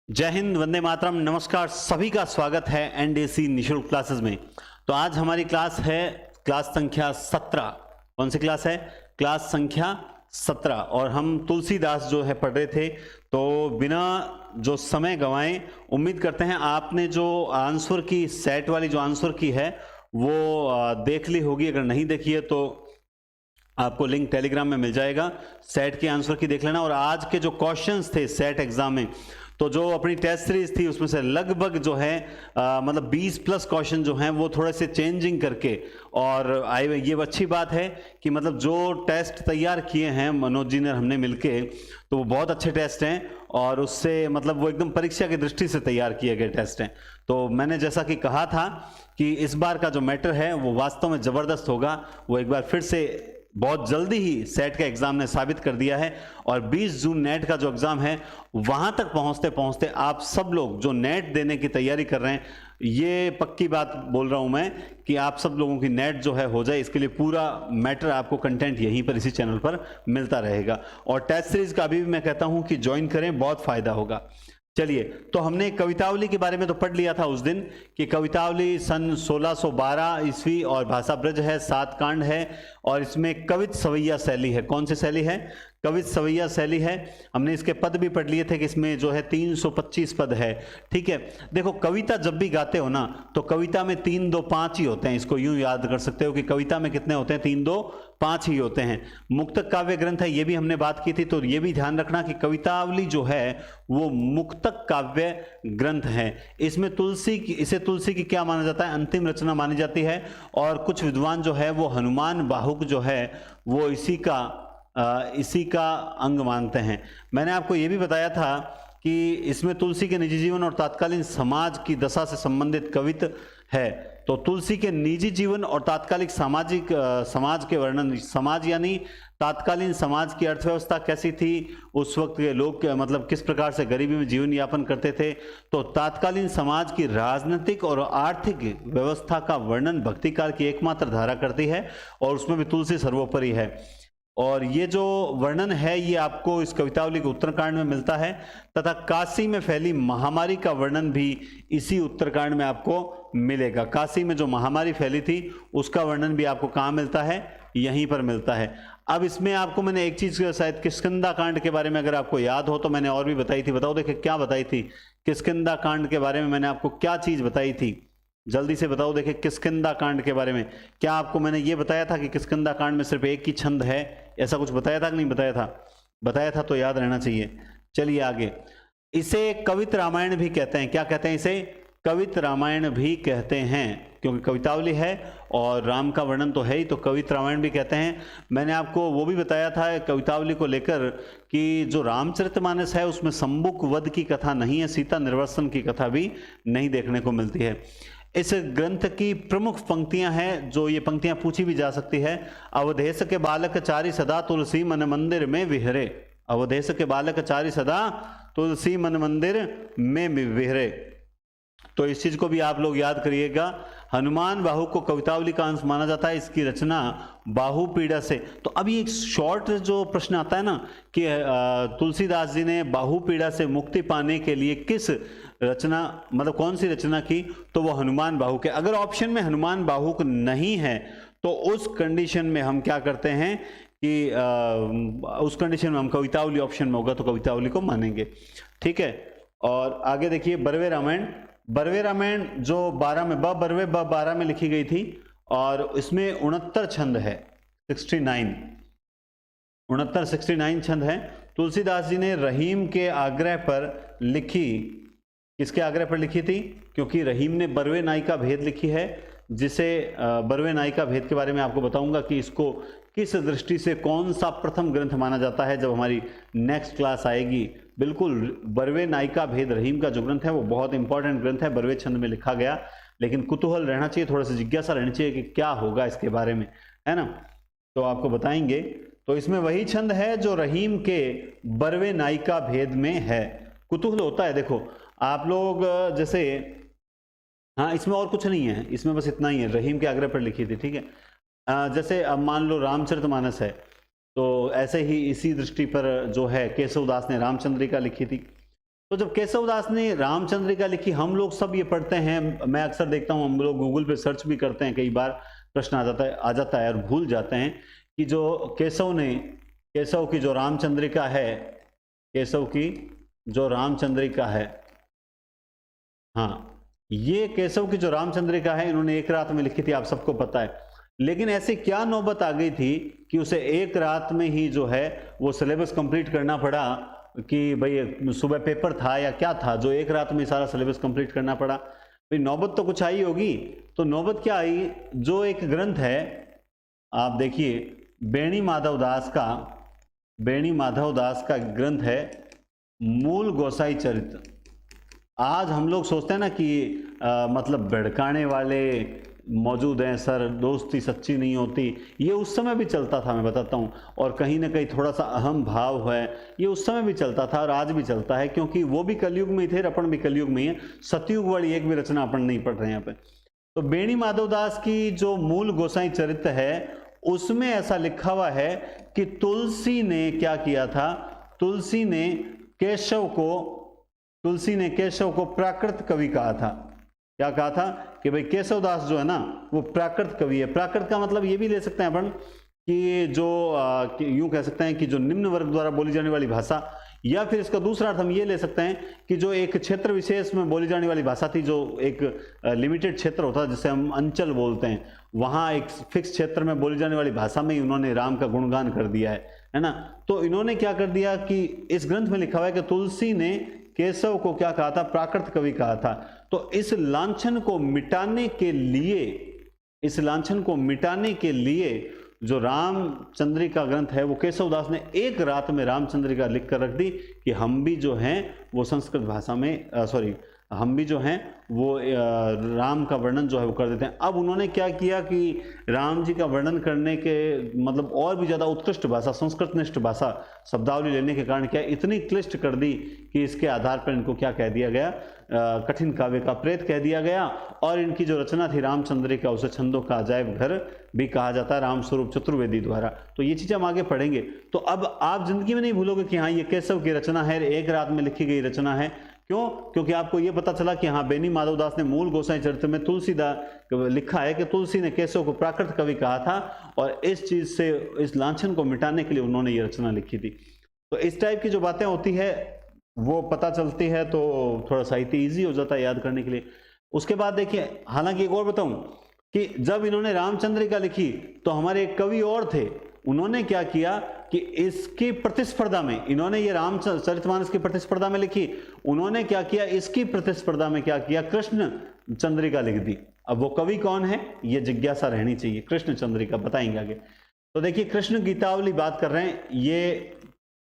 जय हिंद, वंदे मातरम। नमस्कार, सभी का स्वागत है एनडीसी निशुल्क क्लासेस में। तो आज हमारी क्लास है क्लास संख्या 17। कौन सी क्लास है? क्लास संख्या 17। और हम तुलसीदास जो है पढ़ रहे थे। तो बिना जो समय गंवाए उम्मीद करते हैं आपने जो आंसर की सेट वाली जो आंसर की है वो देख ली होगी। अगर नहीं देखी है तो आपको लिंक टेलीग्राम में मिल जाएगा। सेट के आंसर की देख लेना। और आज के जो क्वेश्चंस थे सेट एग्जाम में, तो जो अपनी टेस्ट सीरीज थी उसमें से लगभग जो है मतलब 20 प्लस क्वेश्चन जो हैं वो थोड़े से चेंजिंग करके और आए हुए। ये अच्छी बात है कि मतलब जो टेस्ट तैयार किए हैं मनोज जी ने हमने मिलके, तो वो बहुत अच्छे टेस्ट हैं और उससे मतलब वो एकदम परीक्षा की दृष्टि से तैयार किए गए टेस्ट हैं। तो मैंने जैसा कि कहा था कि इस बार का जो मैटर है वो वास्तव में ज़बरदस्त होगा। वो एक बार फिर से बहुत जल्दी ही सेट का एग्जाम ने साबित कर दिया है। और 20 जून नेट का जो एग्जाम है वहां तक पहुंचते पहुंचते आप सब लोग जो नेट देने की तैयारी कर रहे हैं, ये पक्की बात बोल रहा हूं मैं कि आप सब लोगों की नेट जो है हो जाए। इसके लिए पूरा मैटर आपको कंटेंट यहीं पर इसी चैनल पर मिलता रहेगा। और टेस्ट सीरीज का अभी भी मैं कहता हूं कि ज्वाइन करें, बहुत फायदा होगा। चलिए, तो हमने कवितावली के बारे में तो पढ़ लिया था उस दिन कि कवितावली सन 1612 ईस्वी और भाषा ब्रज है, 7 कांड है और इसमें कवित सवैया शैली है। कौन सी शैली है? कवित सवैया शैली है। हमने इसके पद भी पढ़ लिए थे कि इसमें जो है 325 पद है। ठीक है, देखो कविता जब भी गाते हो ना तो कविता में 3 2 5 ही होते हैं। इसको यूं याद कर सकते हो कि कविता में कितने होते हैं? 3 2 5 ही होते हैं। मुक्तक काव्य ग्रंथ है, ये भी हमने बात की थी। तो ये भी ध्यान रखना कि कवितावली जो है वो मुक्तक काव्य ग्रंथ है। इसमें इसे तुलसी की क्या माना जाता है? अंतिम रचना मानी जाती है। और कुछ विद्वान जो है वो हनुमान बाहुक जो है वो इसी का अंग मानते हैं। मैंने आपको ये भी बताया था कि इसमें तुलसी के निजी जीवन और तात्कालीन समाज की दशा से संबंधित कवित है। तो तुलसी के निजी जीवन और तात्कालिक समाज के वर्णन, समाज यानी तात्कालीन समाज की अर्थव्यवस्था कैसी थी, उस वक्त के लोग मतलब किस प्रकार से गरीबी में जीवन यापन करते थे। तो तात्कालीन समाज की राजनीतिक और आर्थिक व्यवस्था का वर्णन भक्तिकाल की एकमात्र धारा करती है और उसमें भी तुलसी सर्वोपरि है। और ये जो वर्णन है ये आपको इस कवितावली के उत्तरकांड में मिलता है। तथा काशी में फैली महामारी का वर्णन भी इसी उत्तरकांड में आपको मिलेगा। काशी में जो महामारी फैली थी उसका वर्णन भी आपको कहाँ मिलता है? यहीं पर मिलता है। अब इसमें आपको मैंने एक चीज शायद किष्किंधा कांड के बारे में अगर आपको याद हो तो मैंने और भी बताई थी। बताओ देखिए क्या बताई थी? किष्किंधा कांड के बारे में मैंने आपको क्या चीज बताई थी? जल्दी से बताओ देखिए किष्किंधा कांड के बारे में। क्या आपको मैंने ये बताया था कि किष्किंधा कांड में सिर्फ एक ही छंद है? ऐसा कुछ बताया था कि नहीं बताया था? बताया था तो याद रहना चाहिए। चलिए आगे। इसे कवित रामायण भी कहते हैं। क्या कहते हैं इसे? कवित रामायण भी कहते हैं, क्योंकि कवितावली है और राम का वर्णन तो है ही, तो कवित रामायण भी कहते हैं। मैंने आपको वो भी बताया था कवितावली को लेकर कि जो रामचरितमानस है उसमें शंबुक वध की कथा नहीं है, सीता निर्वासन की कथा भी नहीं देखने को मिलती है। इस ग्रंथ की प्रमुख पंक्तियां हैं, जो ये पंक्तियां पूछी भी जा सकती है। अवधेश के बालक चारि सदा तुलसी मन मंदिर में विहरे। अवधेश के बालक चारि सदा तुलसी मन मंदिर में विहरे। तो इस चीज को भी आप लोग याद करिएगा। हनुमान बाहु को कवितावली का अंश माना जाता है। इसकी रचना बाहु पीड़ा से। तो अभी एक शॉर्ट जो प्रश्न आता है ना कि तुलसीदास जी ने बाहु पीड़ा से मुक्ति पाने के लिए किस रचना मतलब कौन सी रचना की? तो वो हनुमान बाहु के। अगर ऑप्शन में हनुमान बाहुक नहीं है तो उस कंडीशन में हम क्या करते हैं कि उस कंडीशन में हम कवितावली ऑप्शन में होगा तो कवितावली को मानेंगे। ठीक है। और आगे देखिए बरवे रामायण। बरवे रामायण जो 12 में बरवे 12 में लिखी गई थी और इसमें 69 छंद है। 69 छंद है। तुलसीदास जी ने रहीम के आग्रह पर लिखी। किसके आग्रह पर लिखी थी? क्योंकि रहीम ने बरवे नायिका भेद लिखी है, जिसे बरवे नायिका भेद के बारे में आपको बताऊंगा कि इसको किस दृष्टि से कौन सा प्रथम ग्रंथ माना जाता है जब हमारी नेक्स्ट क्लास आएगी। बिल्कुल, बरवे नायिका भेद रहीम का जो ग्रंथ है वो बहुत इंपॉर्टेंट ग्रंथ है, बरवे छंद में लिखा गया। लेकिन कुतूहल रहना चाहिए, थोड़ा सा जिज्ञासा रहनी चाहिए कि क्या होगा इसके बारे में, है ना? तो आपको बताएंगे। तो इसमें वही छंद है जो रहीम के बरवे नायिका भेद में है। कुतूहल होता है। देखो आप लोग जैसे, हाँ इसमें और कुछ नहीं है, इसमें बस इतना ही है, रहीम के आग्रह पर लिखी थी। ठीक है। जैसे अब मान लो रामचरितमानस है तो ऐसे ही इसी दृष्टि पर जो है केशवदास ने रामचंद्रिका लिखी थी। तो जब केशवदास ने रामचंद्रिका लिखी, हम लोग सब ये पढ़ते हैं, मैं अक्सर देखता हूँ, हम लोग गूगल पे सर्च भी करते हैं, कई बार प्रश्न आ जाता है और भूल जाते हैं कि जो केशव की जो रामचंद्रिका है, केशव की जो रामचंद्रिका है, हाँ, ये केशव की जो रामचंद्रिका है इन्होंने एक रात में लिखी थी, आप सबको पता है। लेकिन ऐसी क्या नौबत आ गई थी कि उसे एक रात में ही जो है वो सिलेबस कंप्लीट करना पड़ा, कि भाई सुबह पेपर था या क्या था जो एक रात में सारा सिलेबस कंप्लीट करना पड़ा। भाई नौबत तो कुछ आई होगी। तो नौबत क्या आई, जो एक ग्रंथ है, आप देखिए, बेणी माधव दास का ग्रंथ है मूल गोसाई चरित्र। आज हम लोग सोचते हैं ना कि मतलब भड़काने वाले मौजूद हैं सर, दोस्ती सच्ची नहीं होती, ये उस समय भी चलता था, मैं बताता हूँ। और कहीं ना कहीं थोड़ा सा अहम भाव है, ये उस समय भी चलता था और आज भी चलता है, क्योंकि वो भी कलयुग में ही थे, अपन भी कलयुग में ही है। सतयुग वाली एक भी रचना अपन नहीं पढ़ रहे हैं यहाँ पे। तो बेणी माधव दास की जो मूल गोसाई चरित्र है उसमें ऐसा लिखा हुआ है कि तुलसी ने क्या किया था, तुलसी ने केशव को प्राकृत कवि कहा था। क्या कहा था कि भाई केशवदास जो है ना वो प्राकृत कवि है। प्राकृत का मतलब ये भी ले सकते हैं अपन कि जो यूं कह सकते हैं कि जो निम्न वर्ग द्वारा बोली जाने वाली भाषा, या फिर इसका दूसरा अर्थ हम ये ले सकते हैं कि जो एक क्षेत्र विशेष में बोली जाने वाली भाषा थी, जो एक लिमिटेड क्षेत्र होता है जिसे हम अंचल बोलते हैं, वहां एक फिक्स क्षेत्र में बोली जाने वाली भाषा में ही उन्होंने राम का गुणगान कर दिया है ना। तो इन्होंने क्या कर दिया कि इस ग्रंथ में लिखा हुआ है कि तुलसी ने केशव को क्या कहा था, प्राकृत कवि कहा था। तो इस लांछन को मिटाने के लिए जो रामचंद्रिका ग्रंथ है वो केशवदास ने एक रात में रामचंद्रिका लिख कर रख दी कि हम भी जो हैं वो संस्कृत भाषा में हम भी जो हैं वो राम का वर्णन जो है वो कर देते हैं। अब उन्होंने क्या किया कि राम जी का वर्णन करने के मतलब और भी ज़्यादा उत्कृष्ट भाषा, संस्कृतनिष्ठ भाषा, शब्दावली लेने के कारण क्या इतनी क्लिष्ट कर दी कि इसके आधार पर इनको क्या कह दिया गया, कठिन काव्य का प्रेत कह दिया गया। और इनकी जो रचना थी रामचंद्रिका, उसे छंदों का अजायब घर भी कहा जाता है रामस्वरूप चतुर्वेदी द्वारा। तो ये चीज़ हम आगे पढ़ेंगे। तो अब आप जिंदगी में नहीं भूलोगे कि हाँ ये केशव की रचना है, एक रात में लिखी गई रचना है। क्यों? क्योंकि आपको यह पता चला कि हाँ बेनी माधव दास ने मूल गोसाई चरित्र में तुलसीदास लिखा है कि तुलसी ने केशव को प्राकृत कवि कहा था, और इस चीज से, इस लांछन को मिटाने के लिए उन्होंने ये रचना लिखी थी। तो इस टाइप की जो बातें होती है वो पता चलती है तो थोड़ा साहित्य ईजी हो जाता है याद करने के लिए। उसके बाद देखिए, हालांकि एक और बताऊं कि जब इन्होंने रामचंद्रिका लिखी तो हमारे एक कवि और थे, उन्होंने क्या किया कि इसकी प्रतिस्पर्धा में, इन्होंने ये रामचरितमानस की प्रतिस्पर्धा में लिखी, उन्होंने क्या किया, इसकी प्रतिस्पर्धा में क्या किया, कृष्ण चंद्रिका लिख दी। अब वो कवि कौन है ये जिज्ञासा रहनी चाहिए। कृष्ण चंद्रिका बताएंगे आगे। तो देखिए कृष्ण गीतावली बात कर रहे हैं, ये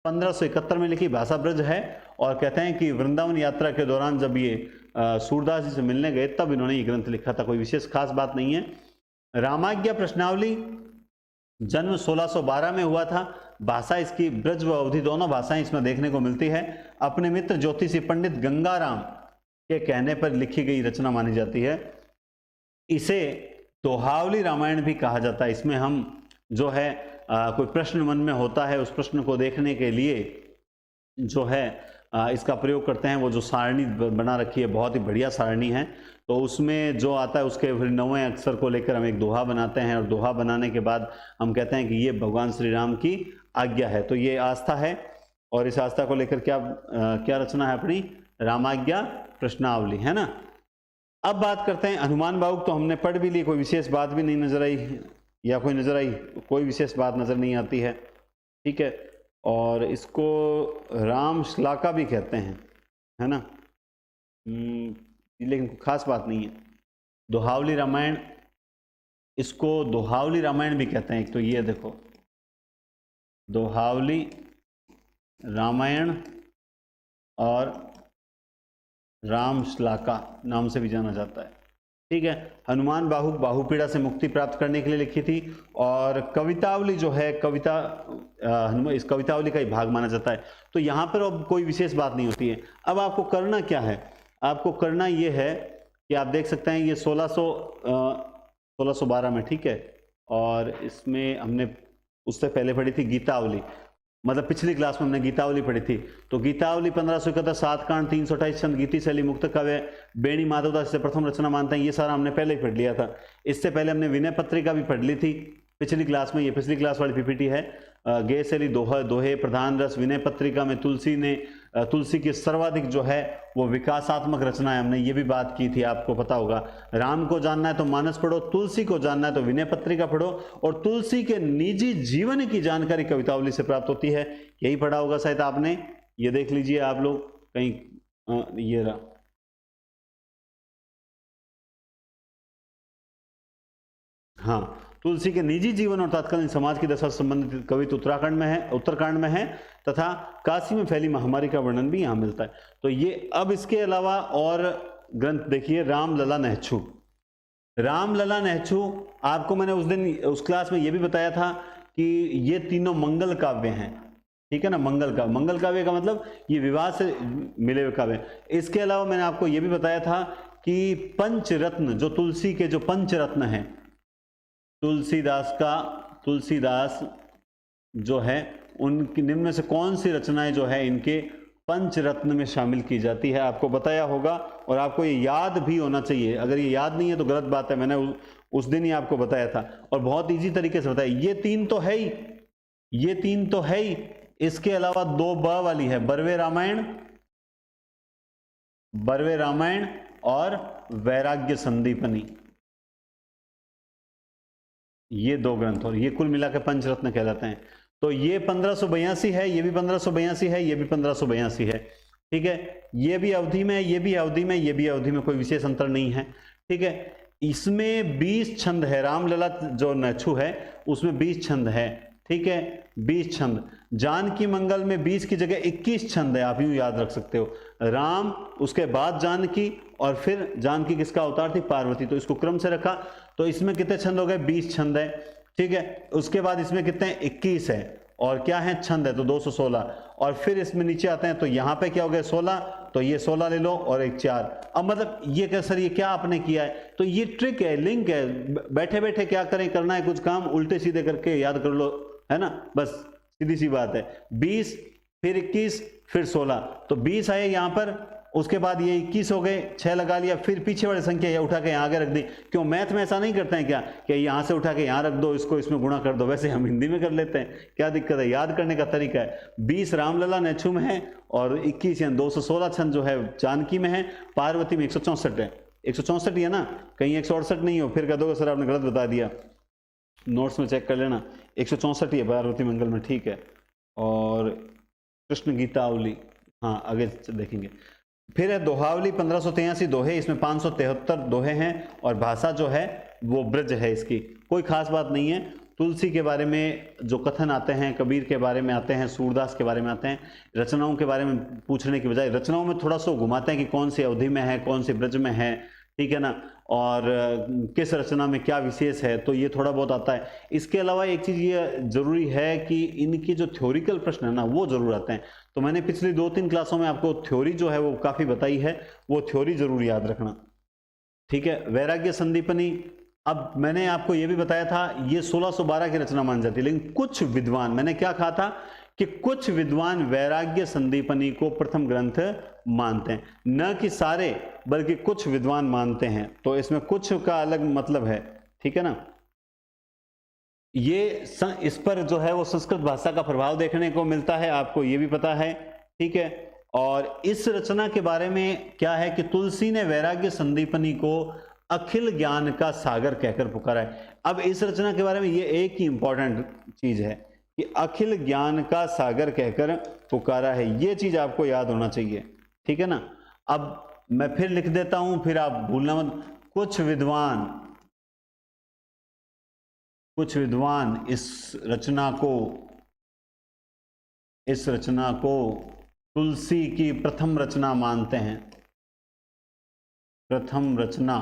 1571 में लिखी भाषा ब्रज है, और कहते हैं कि वृंदावन यात्रा के दौरान जब ये सूरदास जी से मिलने गए तब इन्होंने ये ग्रंथ लिखा था, कोई विशेष खास बात नहीं है। रामाज्ञा प्रश्नावली जन्म 1612 में हुआ था। भाषा इसकी ब्रज व अवधी दोनों भाषाएं इसमें देखने को मिलती है। अपने मित्र ज्योतिषी पंडित गंगाराम के कहने पर लिखी गई रचना मानी जाती है। इसे दोहावली रामायण भी कहा जाता है। इसमें हम जो है कोई प्रश्न मन में होता है, उस प्रश्न को देखने के लिए जो है इसका प्रयोग करते हैं। वो जो सारणी बना रखी है बहुत ही बढ़िया सारणी है, तो उसमें जो आता है उसके फिर 9वें अक्षर को लेकर हम एक दोहा बनाते हैं, और दोहा बनाने के बाद हम कहते हैं कि ये भगवान श्री राम की आज्ञा है। तो ये आस्था है, और इस आस्था को लेकर क्या रचना है अपनी, रामाज्ञा प्रश्नावली, है ना। अब बात करते हैं हनुमान बाहुक। तो हमने पढ़ भी ली, कोई विशेष बात भी नहीं नजर आई, या कोई नजर आई, कोई विशेष बात नजर नहीं आती है, ठीक है। और इसको राम श्लाका भी कहते हैं, है ना, लेकिन खास बात नहीं है। दोहावली रामायण, इसको दोहावली रामायण भी कहते हैं। एक तो ये देखो, दोहावली रामायण और राम श्लाका नाम से भी जाना जाता है, ठीक है। हनुमान बाहुक बाहुपीड़ा से मुक्ति प्राप्त करने के लिए लिखी थी। और कवितावली जो है, इस कवितावली का ही भाग माना जाता है। तो यहाँ पर अब कोई विशेष बात नहीं होती है। अब आपको करना क्या है, आपको करना ये है कि आप देख सकते हैं ये 1612 में, ठीक है। और इसमें हमने उससे पहले पढ़ी थी गीतावली। मतलब पिछली क्लास में हमने गीतावली पढ़ी थी, तो गीतावली 1571 सात कांड 328 छंद गीति शैली मुक्त काव्य बेणी माधवदास से प्रथम रचना मानते हैं, ये सारा हमने पहले ही पढ़ लिया था। इससे पहले हमने विनय पत्रिका भी पढ़ ली थी पिछली क्लास में, ये पिछली क्लास वाली पीपीटी है। गेय शैली दोहे प्रधान रस विनय पत्रिका में तुलसी की सर्वाधिक जो है वो विकासात्मक रचना है, हमने ये भी बात की थी, आपको पता होगा। राम को जानना है तो मानस पढ़ो, तुलसी को जानना है तो विनय पत्रिका पढ़ो, और तुलसी के निजी जीवन की जानकारी कवितावली से प्राप्त होती है। यही पढ़ा होगा शायद आपने, ये देख लीजिए आप लोग कहीं, ये रहा, हाँ, तुलसी के निजी जीवन और तत्कालीन समाज की दशा से संबंधित कविता उत्तराखंड में है तथा काशी में फैली महामारी का वर्णन भी यहाँ मिलता है। तो ये, अब इसके अलावा और ग्रंथ देखिए, रामलला नेहचू। रामलला नेहचू, आपको मैंने उस दिन उस क्लास में ये भी बताया था कि ये तीनों मंगल काव्य हैं, ठीक है ना। मंगल काव्य का मतलब ये विवाह से मिले हुए काव्य। इसके अलावा मैंने आपको ये भी बताया था कि पंचरत्न, जो तुलसी के जो पंचरत्न हैं, तुलसीदास जो है उनकी निम्न में से कौन सी रचनाएं जो है इनके पंचरत्न में शामिल की जाती है, आपको बताया होगा, और आपको ये याद भी होना चाहिए। अगर ये याद नहीं है तो गलत बात है, मैंने उस दिन ही आपको बताया था और बहुत इजी तरीके से बताया। ये तीन तो है ही, इसके अलावा दो ब वाली है, बरवे रामायण और वैराग्य संदीपनी, ये दो ग्रंथ, और ये कुल मिलाकर पंचरत्न कहलाते हैं। तो ये 1582 है, ये भी 1582 है, ये भी 1582 है, ठीक है। ये भी अवधि में, ये भी अवधि में, ये भी अवधि में, कोई विशेष अंतर नहीं है, ठीक है। इसमें 20 छंद है, रामलला जो नेहचू है उसमें 20 छंद है, ठीक है, 20 छंद। जानकी मंगल में 20 की जगह 21 छंद है, आप यूं याद रख सकते हो। राम, उसके बाद जानकी, और फिर जानकी किसका अवतार थी? पार्वती, तो इसको क्रम से रखा। तो इसमें कितने छंद हो गए? 20 छंद है, ठीक है। उसके बाद इसमें कितने? 21 है, और क्या है? छंद है, तो 216। और फिर इसमें नीचे आते हैं तो यहाँ पे क्या हो गया? 16, तो ये 16 ले लो और एक 4। अब मतलब ये क्या सर, ये क्या आपने किया है? तो ये ट्रिक है, लिंक है, बैठे बैठे क्या करें, करना है कुछ काम, उल्टे सीधे करके याद कर लो, है ना, बस सीधी सी बात है। 20 फिर 21 फिर 16, तो 20 आए यहाँ पर, उसके बाद ये 21 हो गए, 6 लगा लिया, फिर पीछे वाली संख्या ये उठा के यहाँ आगे रख दी। क्यों मैथ में ऐसा नहीं करते हैं क्या कि यहाँ से उठा के यहाँ रख दो, इसको इसमें गुणा कर दो? वैसे हम हिंदी में कर लेते हैं, क्या दिक्कत है? याद करने का तरीका है। 20 रामलला नेहचू में है और 21 यानी 216 छंद जो है जानकी में है। पार्वती में 164 है, 164 है ना, कहीं 168 नहीं हो, फिर कह दोगे सर आपने गलत बता दिया, नोट्स में चेक कर लेना। 164 ही है पार्वती मंगल में, ठीक है। और कृष्ण गीतावली, हाँ आगे देखेंगे। फिर है दोहावली 1583 दोहे, इसमें 573 दोहे हैं, और भाषा जो है वो ब्रज है, इसकी कोई खास बात नहीं है। तुलसी के बारे में जो कथन आते हैं, कबीर के बारे में आते हैं, सूरदास के बारे में आते हैं, रचनाओं के बारे में पूछने की बजाय रचनाओं में थोड़ा सा घुमाते हैं कि कौन सी अवधि में है, कौन सी ब्रज में है, ठीक है ना, और किस रचना में क्या विशेष है, तो ये थोड़ा बहुत आता है। इसके अलावा एक चीज़ ये जरूरी है कि इनकी जो थ्योरिकल प्रश्न है ना वो जरूर आते हैं। तो मैंने पिछली 2-3 क्लासों में आपको थ्योरी जो है वो काफ़ी बताई है, वो थ्योरी जरूर याद रखना, ठीक है। वैराग्य संदीपनी, अब मैंने आपको ये भी बताया था ये 1612 की रचना मान जाती है, लेकिन कुछ विद्वान, मैंने क्या कहा था कि कुछ विद्वान वैराग्य संदीपनी को प्रथम ग्रंथ मानते हैं, न कि सारे बल्कि कुछ विद्वान मानते हैं। तो इसमें कुछ का अलग मतलब है, ठीक है ना। ये इस पर जो है वो संस्कृत भाषा का प्रभाव देखने को मिलता है, आपको ये भी पता है, ठीक है। और इस रचना के बारे में क्या है कि तुलसी ने वैराग्य संदीपनी को अखिल ज्ञान का सागर कहकर पुकारा है। अब इस रचना के बारे में ये एक ही इंपॉर्टेंट चीज है कि अखिल ज्ञान का सागर कहकर पुकारा है, ये चीज आपको याद होना चाहिए, ठीक है ना। अब मैं फिर लिख देता हूं, फिर आप भूलना मत। कुछ विद्वान इस रचना को तुलसी की प्रथम रचना मानते हैं, प्रथम रचना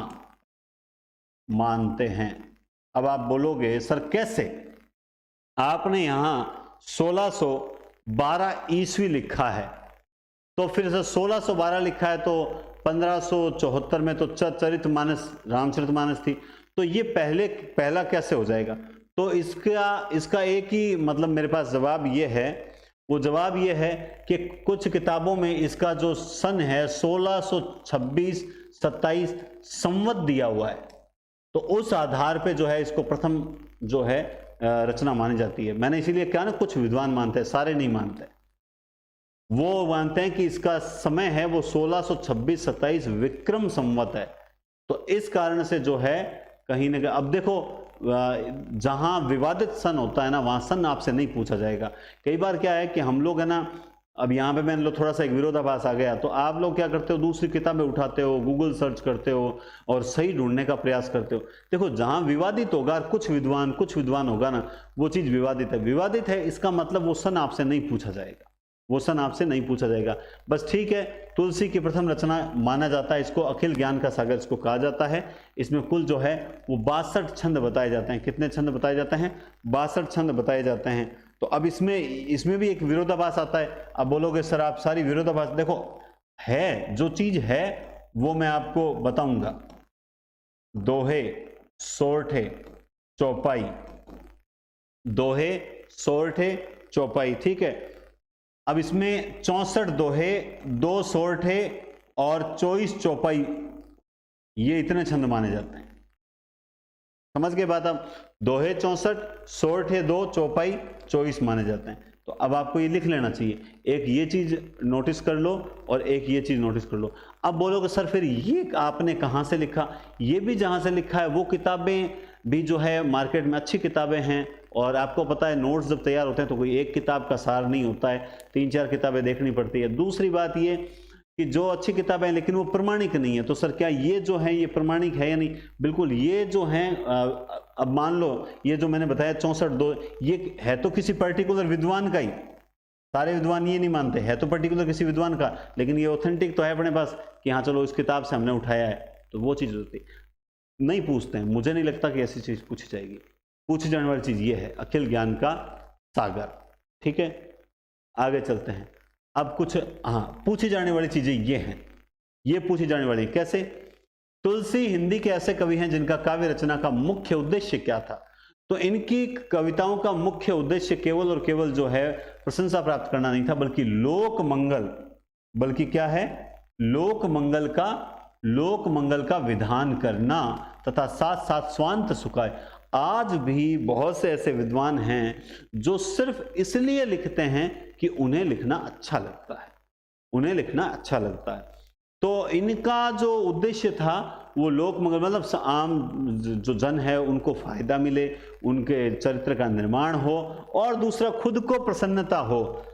मानते हैं। अब आप बोलोगे सर कैसे? आपने यहां 1612 ईस्वी लिखा है, तो फिर से 1612 लिखा है, तो 1574 में तो चरितमानस, रामचरितमानस थी, तो ये पहला कैसे हो जाएगा? तो इसका एक ही मतलब मेरे पास जवाब ये है वो जवाब ये है कि कुछ किताबों में इसका जो सन है 1626 27 संवत दिया हुआ है, तो उस आधार पे जो है इसको प्रथम जो है रचना मानी जाती है। मैंने इसीलिए कहा ना, कुछ विद्वान मानते हैं, सारे नहीं मानते। वो मानते हैं कि इसका समय है वो 1626 27 विक्रम संवत है। तो इस कारण से जो है कहीं ना कहीं, अब देखो जहां विवादित सन होता है ना, वहां सन आपसे नहीं पूछा जाएगा। कई बार क्या है कि हम लोग है ना, अब यहाँ पे मान लो थोड़ा सा एक विरोधाभास आ गया, तो आप लोग क्या करते हो, दूसरी किताबें उठाते हो, गूगल सर्च करते हो और सही ढूंढने का प्रयास करते हो। देखो जहां विवादित होगा, कुछ विद्वान होगा ना, वो चीज विवादित है। विवादित है इसका मतलब वो सन आपसे नहीं पूछा जाएगा, वो सन आपसे नहीं पूछा जाएगा। बस ठीक है, तुलसी की प्रथम रचना माना जाता है इसको, अखिल ज्ञान का सागर इसको कहा जाता है। इसमें कुल जो है वो 62 छंद बताए जाते हैं। कितने छंद बताए जाते हैं? 62 छंद बताए जाते हैं। तो अब इसमें भी एक विरोधाभास आता है। अब बोलोगे सर आप सारी विरोधाभास, देखो है जो चीज है वो मैं आपको बताऊंगा। दोहे, सोरठे, चौपाई, दोहे, सोरठे, चौपाई, ठीक है। अब इसमें 64 दोहे, 2 सोरठे और 24 चौपाई, ये इतने छंद माने जाते हैं। समझ गए बात? अब दोहे 64, सोरठे 2, चौपाई 24 माने जाते हैं। तो अब आपको ये लिख लेना चाहिए, एक ये चीज नोटिस कर लो और एक ये चीज नोटिस कर लो। अब बोलोगे सर फिर ये आपने कहां से लिखा? ये भी जहां से लिखा है वो किताबें भी जो है मार्केट में अच्छी किताबें हैं, और आपको पता है नोट्स जब तैयार होते हैं तो कोई एक किताब का सार नहीं होता है, 3-4 किताबें देखनी पड़ती है। दूसरी बात ये कि जो अच्छी किताबें हैं लेकिन वो प्रमाणिक नहीं है, तो सर क्या ये जो है ये प्रमाणिक है या नहीं? बिल्कुल, ये जो है अब मान लो ये जो मैंने बताया 64 दो, ये है तो किसी पर्टिकुलर विद्वान का ही, सारे विद्वान ये नहीं मानते, है तो पर्टिकुलर किसी विद्वान का, लेकिन ये ऑथेंटिक तो है अपने पास कि हाँ चलो इस किताब से हमने उठाया है, तो वो चीज होती नहीं पूछते हैं। मुझे नहीं लगता कि ऐसी चीज पूछी जाएगी। पूछी जाने वाली चीज ये है अखिल ज्ञान का सागर, ठीक है। आगे चलते हैं। अब कुछ पूछी जाने वाली चीजें ये हैं, ये पूछी जाने वाली कैसे? तुलसी हिंदी के ऐसे कवि हैं जिनका काव्य रचना का मुख्य उद्देश्य क्या था? तो इनकी कविताओं का मुख्य उद्देश्य केवल और केवल जो है प्रशंसा प्राप्त करना नहीं था, बल्कि लोक मंगल, बल्कि क्या है, लोक मंगल का विधान करना तथा साथ साथ स्वांत सुखाय। आज भी बहुत से ऐसे विद्वान हैं जो सिर्फ इसलिए लिखते हैं कि उन्हें लिखना अच्छा लगता है, उन्हें लिखना अच्छा लगता है। तो इनका जो उद्देश्य था वो लोक मंगल, मतलब आम जो जन है उनको फायदा मिले, उनके चरित्र का निर्माण हो, और दूसरा खुद को प्रसन्नता हो।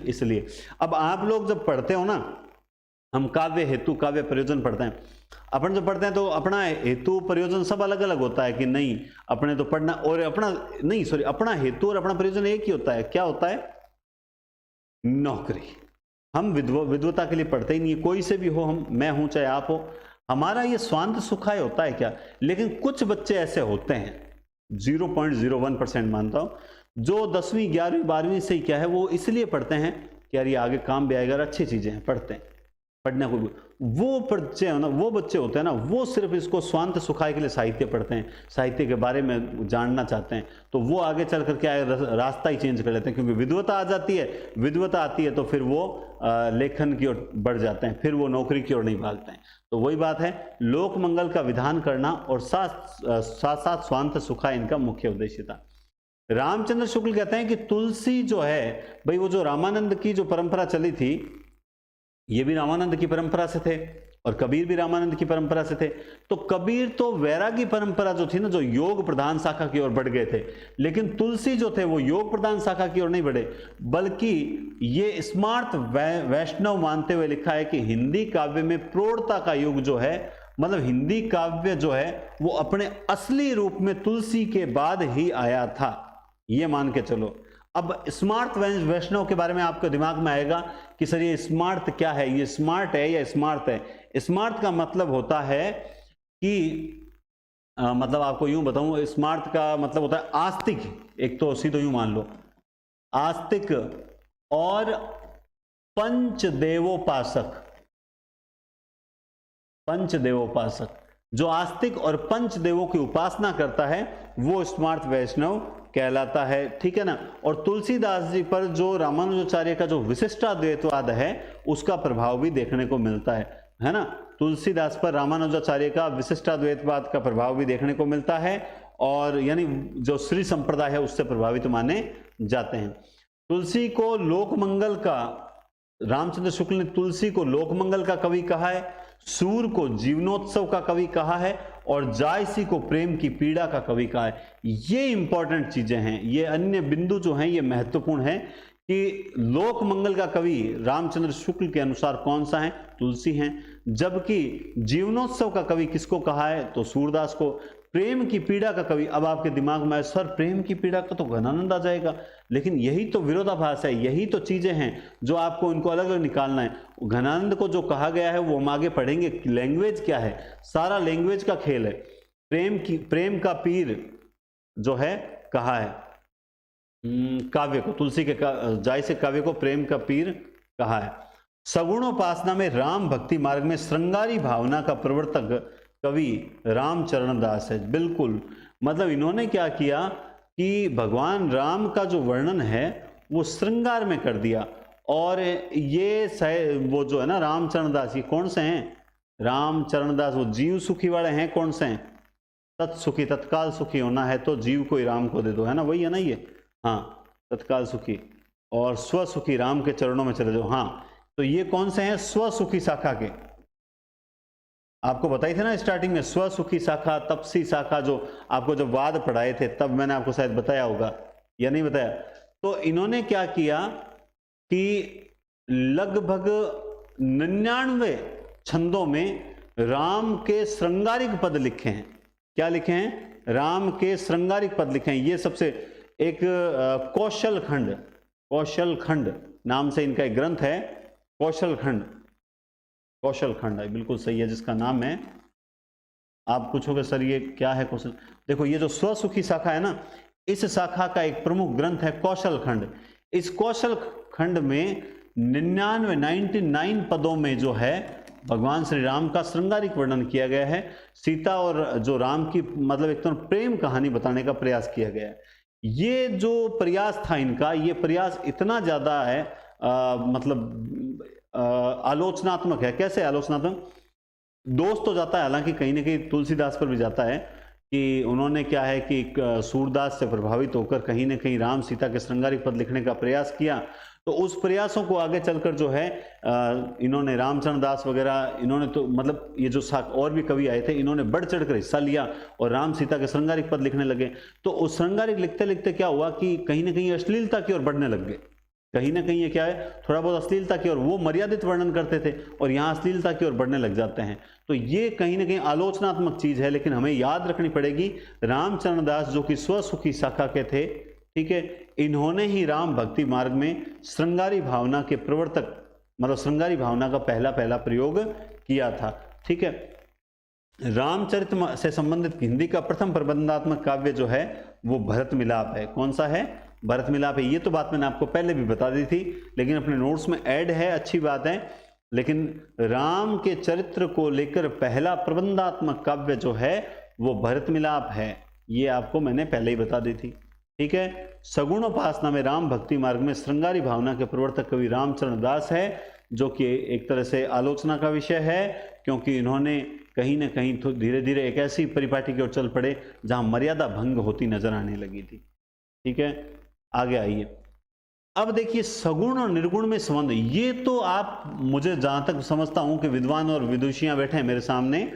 इसलिए अब आप लोग जब पढ़ते हो ना, हम काव्य हेतु काव्य प्रयोजन पढ़ते हैं, अपन जब पढ़ते हैं तो अपना हेतु प्रयोजन सब अलग अलग होता है कि नहीं? अपने तो पढ़ना और अपना हेतु और अपना प्रयोजन एक ही होता है। क्या होता है? नौकरी। हम विद्वता के लिए पढ़ते ही नहीं, कोई से भी हो, हम मैं हूं चाहे आप हो, हमारा ये स्वांत सुखाय होता है क्या? लेकिन कुछ बच्चे ऐसे होते हैं, 0.01% मानता हूं, जो 10वीं 11वीं 12वीं से ही क्या है वो इसलिए पढ़ते हैं कि यार ये आगे काम भी आएगा, अच्छी चीजें हैं, पढ़ते हैं, पढ़ने को। वो बच्चे होते हैं ना, वो सिर्फ इसको स्वांत सुखाय के लिए साहित्य पढ़ते हैं, साहित्य के बारे में जानना चाहते हैं, तो वो आगे चल कर क्या है, रास्ता ही चेंज कर लेते हैं, क्योंकि विद्वता आ जाती है, विद्वता आती है तो फिर वो लेखन की ओर बढ़ जाते हैं, फिर वो नौकरी की ओर नहीं भागते हैं। तो वही बात है, लोक मंगल का विधान करना और साथ स्वांत सुखाय इनका मुख्य उद्देश्य था। रामचंद्र शुक्ल कहते हैं कि तुलसी जो है भाई, वो जो रामानंद की जो परंपरा चली थी, ये भी रामानंद की परंपरा से थे और कबीर भी रामानंद की परंपरा से थे। तो कबीर तो वैरागी परंपरा जो थी ना, जो योग प्रधान शाखा की ओर बढ़ गए थे, लेकिन तुलसी जो थे वो योग प्रधान शाखा की ओर नहीं बढ़े, बल्कि ये स्मार्त वैष्णव मानते हुए लिखा है कि हिंदी काव्य में प्रौढ़ता का युग जो है, मतलब हिंदी काव्य जो है वो अपने असली रूप में तुलसी के बाद ही आया था, ये मान के चलो। अब स्मार्त वैष्णव के बारे में आपके दिमाग में आएगा कि सर ये स्मार्त क्या है, ये स्मार्ट है या स्मार्त है? स्मार्ट का मतलब होता है कि मतलब आपको यूं बताऊं, स्मार्ट का मतलब होता है आस्तिक, एक तो सीधे यूं मान लो, आस्तिक और पंचदेवोपासक। पंचदेवोपासक जो आस्तिक और पंचदेवों की उपासना करता है वो स्मार्त वैष्णव कहलाता है, ठीक है ना। और तुलसीदास जी पर जो रामानुजाचार्य का जो विशिष्टाद्वैतवाद है उसका प्रभाव भी देखने को मिलता है ना। तुलसीदास पर रामानुजाचार्य का विशिष्टाद्वैतवाद का प्रभाव भी देखने को मिलता है, और यानी जो श्री संप्रदाय है उससे प्रभावित माने जाते हैं। तुलसी को लोकमंगल का, रामचंद्र शुक्ल ने तुलसी को लोकमंगल का कवि कहा है, सूर को जीवनोत्सव का कवि कहा है, और जायसी को प्रेम की पीड़ा का कवि कहा है। ये इंपॉर्टेंट चीजें हैं, ये अन्य बिंदु जो हैं ये महत्वपूर्ण है कि लोकमंगल का कवि रामचंद्र शुक्ल के अनुसार कौन सा है, तुलसी हैं, जबकि जीवनोत्सव का कवि किसको कहा है, तो सूरदास को। प्रेम की पीड़ा का कवि, अब आपके दिमाग में सर प्रेम की पीड़ा का तो घनानंद आ जाएगा, लेकिन यही तो विरोधाभास है, यही तो चीजें हैं जो आपको इनको अलग अलग निकालना है। घनानंद को जो कहा गया है वो हम आगे पढ़ेंगे, लैंग्वेज क्या है, सारा लैंग्वेज का खेल है। प्रेम का पीर जो है कहा है काव्य को, तुलसी के जायसी काव्य को प्रेम का पीर कहा है। सगुणोपासना में राम भक्ति मार्ग में श्रृंगारी भावना का प्रवर्तक कवि रामचरण दास है। बिल्कुल, मतलब इन्होंने क्या किया कि भगवान राम का जो वर्णन है वो श्रृंगार में कर दिया। और ये वो जो है ना रामचरण दास, ये कौन से हैं, रामचरण दास वो जीव सुखी वाले हैं, कौन से हैं, तत्सुखी, तत्काल सुखी होना है तो जीव को ही राम को दे दो, है ना, वही है ना ये, हाँ, तत्काल सुखी, और स्वसुखी राम के चरणों में चले जाओ, हाँ। तो ये कौन से हैं, स्वसुखी शाखा के, आपको बताई थे ना स्टार्टिंग में, स्वसुखी शाखा, तपसी शाखा, जो आपको जब वाद पढ़ाए थे तब मैंने आपको शायद बताया होगा या नहीं बताया। तो इन्होंने क्या किया कि लगभग 99 छंदों में राम के श्रृंगारिक पद लिखे हैं। क्या लिखे हैं, राम के श्रृंगारिक पद लिखे हैं। ये सबसे एक कौशल खंड नाम से इनका एक ग्रंथ है, कौशल खंड है, बिल्कुल सही है, जिसका नाम है, आप पूछोगे सर ये क्या है कौशल, देखो ये जो स्वसुखी शाखा है ना, इस शाखा का एक प्रमुख ग्रंथ है कौशल खंड। इस कौशल खंड में 99 पदों में जो है भगवान श्री राम का श्रृंगारिक वर्णन किया गया है। सीता और जो राम की मतलब एक तो प्रेम कहानी बताने का प्रयास किया गया है। ये जो प्रयास था इनका, ये प्रयास इतना ज्यादा है मतलब आलोचनात्मक है। कैसे आलोचनात्मक, दोष तो जाता है हालांकि कहीं ना कहीं तुलसीदास पर भी जाता है कि उन्होंने क्या है कि सूरदास से प्रभावित होकर कहीं ना कहीं राम सीता के श्रृंगारिक पद लिखने का प्रयास किया। तो उस प्रयासों को आगे चलकर जो है इन्होंने रामचरण दास वगैरह, इन्होंने तो मतलब ये जो और भी कवि आए थे, इन्होंने बढ़ चढ़कर हिस्सा लिया और राम सीता के श्रृंगारिक पद लिखने लगे। तो उस श्रृंगारिक लिखते लिखते क्या हुआ कि कहीं ना कहीं अश्लीलता की ओर बढ़ने लग गए। कहीं ना कहीं ये क्या है, थोड़ा बहुत अश्लीलता की ओर, वो मर्यादित वर्णन करते थे और यहाँ अश्लीलता की ओर बढ़ने लग जाते हैं। तो ये कहीं ना कहीं आलोचनात्मक चीज है, लेकिन हमें याद रखनी पड़ेगी रामचरण दास जो कि स्वसुखी शाखा के थे, ठीक है, इन्होंने ही राम भक्ति मार्ग में श्रृंगारी भावना के प्रवर्तक, मतलब श्रृंगारी भावना का पहला प्रयोग किया था। ठीक है, रामचरित से संबंधित हिंदी का प्रथम प्रबंधात्मक काव्य जो है वो भरत मिलाप है। कौन सा है, भरत मिलाप है। ये तो बात मैंने आपको पहले भी बता दी थी, लेकिन अपने नोट्स में ऐड है, अच्छी बात है। लेकिन राम के चरित्र को लेकर पहला प्रबंधात्मक काव्य जो है वो भरत मिलाप है, ये आपको मैंने पहले ही बता दी थी। ठीक है, सगुण उपासना में राम भक्ति मार्ग में श्रृंगारी भावना के प्रवर्तक कवि रामचरण दास है, जो कि एक तरह से आलोचना का विषय है, क्योंकि इन्होंने कहीं ना कहीं धीरे धीरे एक ऐसी परिपाटी की ओर चल पड़े जहां मर्यादा भंग होती नजर आने लगी थी। ठीक है, आगे आइए। अब देखिए सगुण और निर्गुण में संबंध, ये तो आप, मुझे जहां तक समझता हूं कि विद्वान और विदुषियां बैठे हैं मेरे सामने,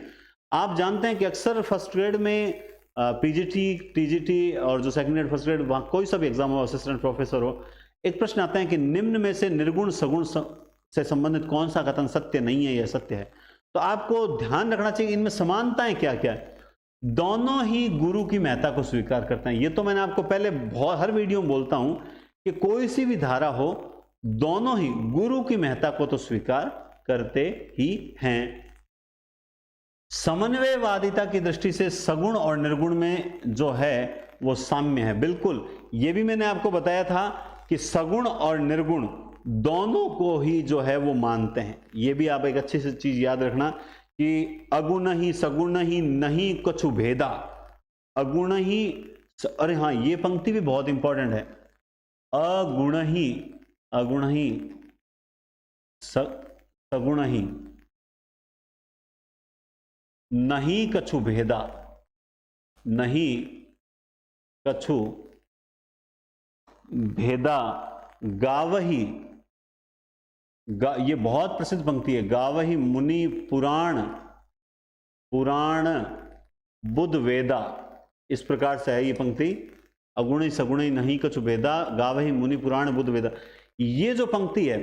आप जानते हैं कि अक्सर फर्स्ट ग्रेड में पीजीटी, टीजीटी और जो सेकंड ग्रेड फर्स्ट ग्रेड, वहां कोई सा भी एग्जाम हो, असिस्टेंट प्रोफेसर हो, एक प्रश्न आता है कि निम्न में से निर्गुण सगुण से संबंधित कौन सा कथन सत्य नहीं है या सत्य है। तो आपको ध्यान रखना चाहिए इनमें समानताएं क्या क्या है। दोनों ही गुरु की महत्ता को स्वीकार करते हैं। ये तो मैंने आपको पहले हर वीडियो में बोलता हूं कि कोई सी भी धारा हो, दोनों ही गुरु की महत्ता को तो स्वीकार करते ही हैं। समन्वयवादिता की दृष्टि से सगुण और निर्गुण में जो है वो साम्य है। बिल्कुल, ये भी मैंने आपको बताया था कि सगुण और निर्गुण दोनों को ही जो है वो मानते हैं। ये भी आप एक अच्छी सी चीज याद रखना कि अगुण ही सगुण ही नहीं कछु भेदा, अगुण ही अरे हाँ, ये पंक्ति भी बहुत इंपॉर्टेंट है। अगुणहि, अगुणहि, सगुणहि, नहीं कछु भेदा, नहीं कछु भेदा, गावही, ये बहुत प्रसिद्ध पंक्ति है। गावही मुनि पुराण, पुराण बुध वेदा, इस प्रकार से है ये पंक्ति। अगुणी सगुणी नहीं कछु भेदा, गावही मुनि पुराण बुध वेदा। ये जो पंक्ति है,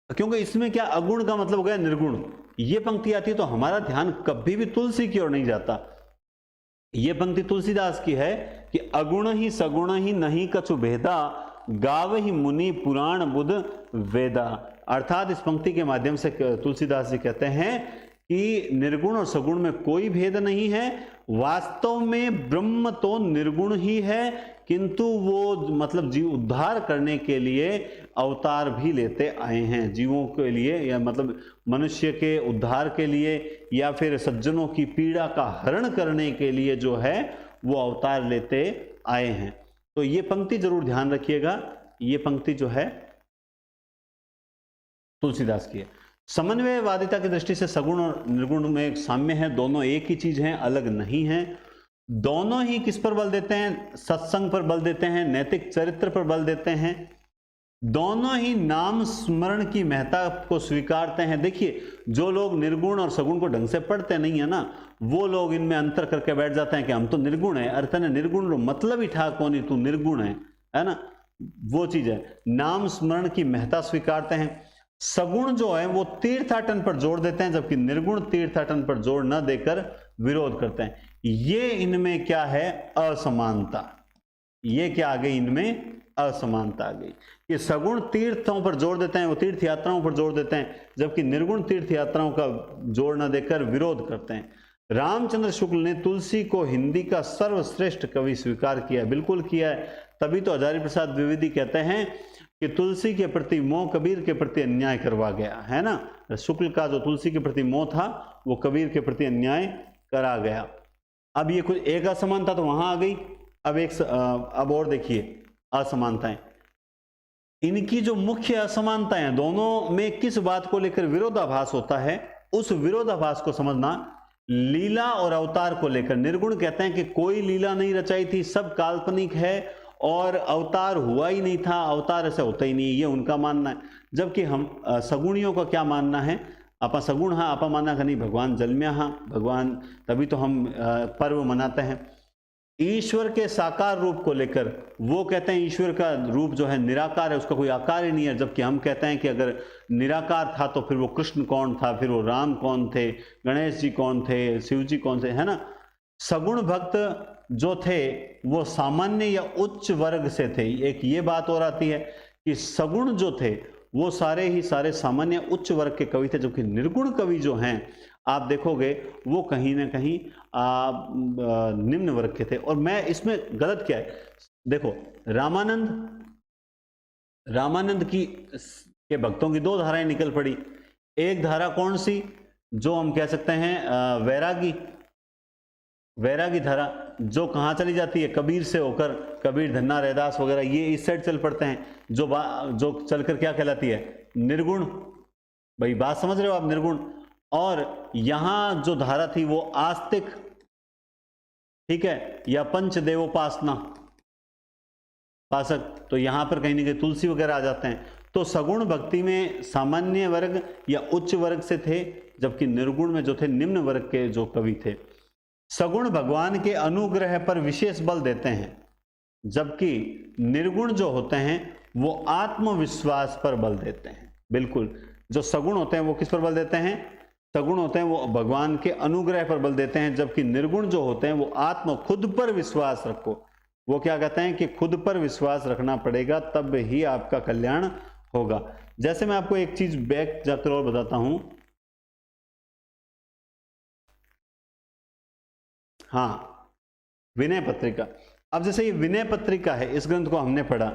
क्योंकि इसमें क्या, अगुण का मतलब हो गया निर्गुण। ये पंक्ति आती है तो हमारा ध्यान कभी भी तुलसी की ओर नहीं जाता। ये पंक्ति तुलसीदास की है कि अगुण ही सगुण ही नहीं कछु भेदा, गाव ही मुनि पुराण बुध वेदा। अर्थात इस पंक्ति के माध्यम से तुलसीदास जी कहते हैं कि निर्गुण और सगुण में कोई भेद नहीं है। वास्तव में ब्रह्म तो निर्गुण ही है, किंतु वो मतलब जीव उद्धार करने के लिए अवतार भी लेते आए हैं, जीवों के लिए, या मतलब मनुष्य के उद्धार के लिए, या फिर सज्जनों की पीड़ा का हरण करने के लिए जो है वो अवतार लेते आए हैं। तो ये पंक्ति जरूर ध्यान रखिएगा। ये पंक्ति जो है तुलसीदास की है। समन्वयवादिता की दृष्टि से सगुण और निर्गुण में एक साम्य है, दोनों एक ही चीज हैं, अलग नहीं हैं। दोनों ही किस पर बल देते हैं? सत्संग पर बल देते हैं, नैतिक चरित्र पर बल देते हैं। दोनों ही नाम स्मरण की महत्ता को स्वीकारते हैं। देखिए, जो लोग निर्गुण और सगुण को ढंग से पढ़ते नहीं है ना, वो लोग इनमें अंतर करके बैठ जाते हैं कि हम तो निर्गुण है। अर्थ है निर्गुण मतलब ही ठा कोनी, तू निर्गुण है ना, वो चीज है। नाम स्मरण की महत्ता स्वीकारते हैं। सगुण जो है वो तीर्थाटन पर जोर देते हैं, जबकि निर्गुण तीर्थाटन पर जोर न देकर विरोध करते हैं। ये इनमें क्या है? असमानता। ये क्या आ गई? इनमें असमानता आ गई कि सगुण तीर्थों पर जोर देते हैं, वो तीर्थ यात्राओं पर जोर देते हैं, जबकि निर्गुण तीर्थ यात्राओं का जोर न देकर विरोध करते हैं। रामचंद्र शुक्ल ने तुलसी को हिंदी का सर्वश्रेष्ठ कवि स्वीकार किया, बिल्कुल किया है। तभी तो हजारी प्रसाद द्विवेदी कहते हैं कि तुलसी के प्रति मोह कबीर के प्रति अन्याय करवा गया, है ना। शुक्ल का जो तुलसी के प्रति मोह था वो कबीर के प्रति अन्याय करा गया। अब ये कुछ एक असमानता तो वहां आ गई। अब और देखिए असमानताएं। इनकी जो मुख्य असमानताएं हैं, दोनों में किस बात को लेकर विरोधाभास होता है, उस विरोधाभास को समझना। लीला और अवतार को लेकर निर्गुण कहते हैं कि कोई लीला नहीं रचाई थी, सब काल्पनिक है, और अवतार हुआ ही नहीं था, अवतार ऐसा होता ही नहीं, ये उनका मानना है। जबकि हम सगुणियों का क्या मानना है? आपा सगुण हाँ, आपा मानना का नहीं, भगवान जन्म्या हाँ, भगवान, तभी तो हम पर्व मनाते हैं। ईश्वर के साकार रूप को लेकर वो कहते हैं ईश्वर का रूप जो है निराकार है, उसका कोई आकार ही नहीं है। जबकि हम कहते हैं कि अगर निराकार था तो फिर वो कृष्ण कौन था, फिर वो राम कौन थे, गणेश जी कौन थे, शिव जी कौन थे, है ना। सगुण भक्त जो थे वो सामान्य या उच्च वर्ग से थे। एक ये बात और आती है कि सगुण जो थे वो सारे ही सारे सामान्य उच्च वर्ग के कवि थे, जबकि निर्गुण कवि जो हैं आप देखोगे वो कहीं ना कहीं निम्न वर्ग के थे। और मैं इसमें गलत क्या है, देखो रामानंद की के भक्तों की दो धाराएं निकल पड़ी। एक धारा कौन सी? जो हम कह सकते हैं वैरागी धारा, जो कहाँ चली जाती है? कबीर से होकर, कबीर, धन्ना, रैदास वगैरह ये इस साइड चल पड़ते हैं। जो चलकर क्या कहलाती है? निर्गुण। भाई बात समझ रहे हो आप? निर्गुण। और यहां जो धारा थी वो आस्तिक, ठीक है, या पंचदेवोपासना पासक, तो यहां पर कहीं ना कहीं तुलसी वगैरह आ जाते हैं। तो सगुण भक्ति में सामान्य वर्ग या उच्च वर्ग से थे, जबकि निर्गुण में जो थे निम्न वर्ग के जो कवि थे। सगुण भगवान के अनुग्रह पर विशेष बल देते हैं, जबकि निर्गुण जो होते हैं वो आत्मविश्वास पर बल देते हैं। बिल्कुल, जो सगुण होते हैं वो किस पर बल देते हैं? सगुण होते हैं वो भगवान के अनुग्रह पर बल देते हैं, जबकि निर्गुण जो होते हैं वो खुद पर विश्वास रखो। वो क्या कहते हैं कि खुद पर विश्वास रखना पड़ेगा, तब ही आपका कल्याण होगा। जैसे मैं आपको एक चीज बैक जाकर और बताता हूं। हाँ, विनय पत्रिका। अब जैसे ये विनय पत्रिका है, इस ग्रंथ को हमने पढ़ा,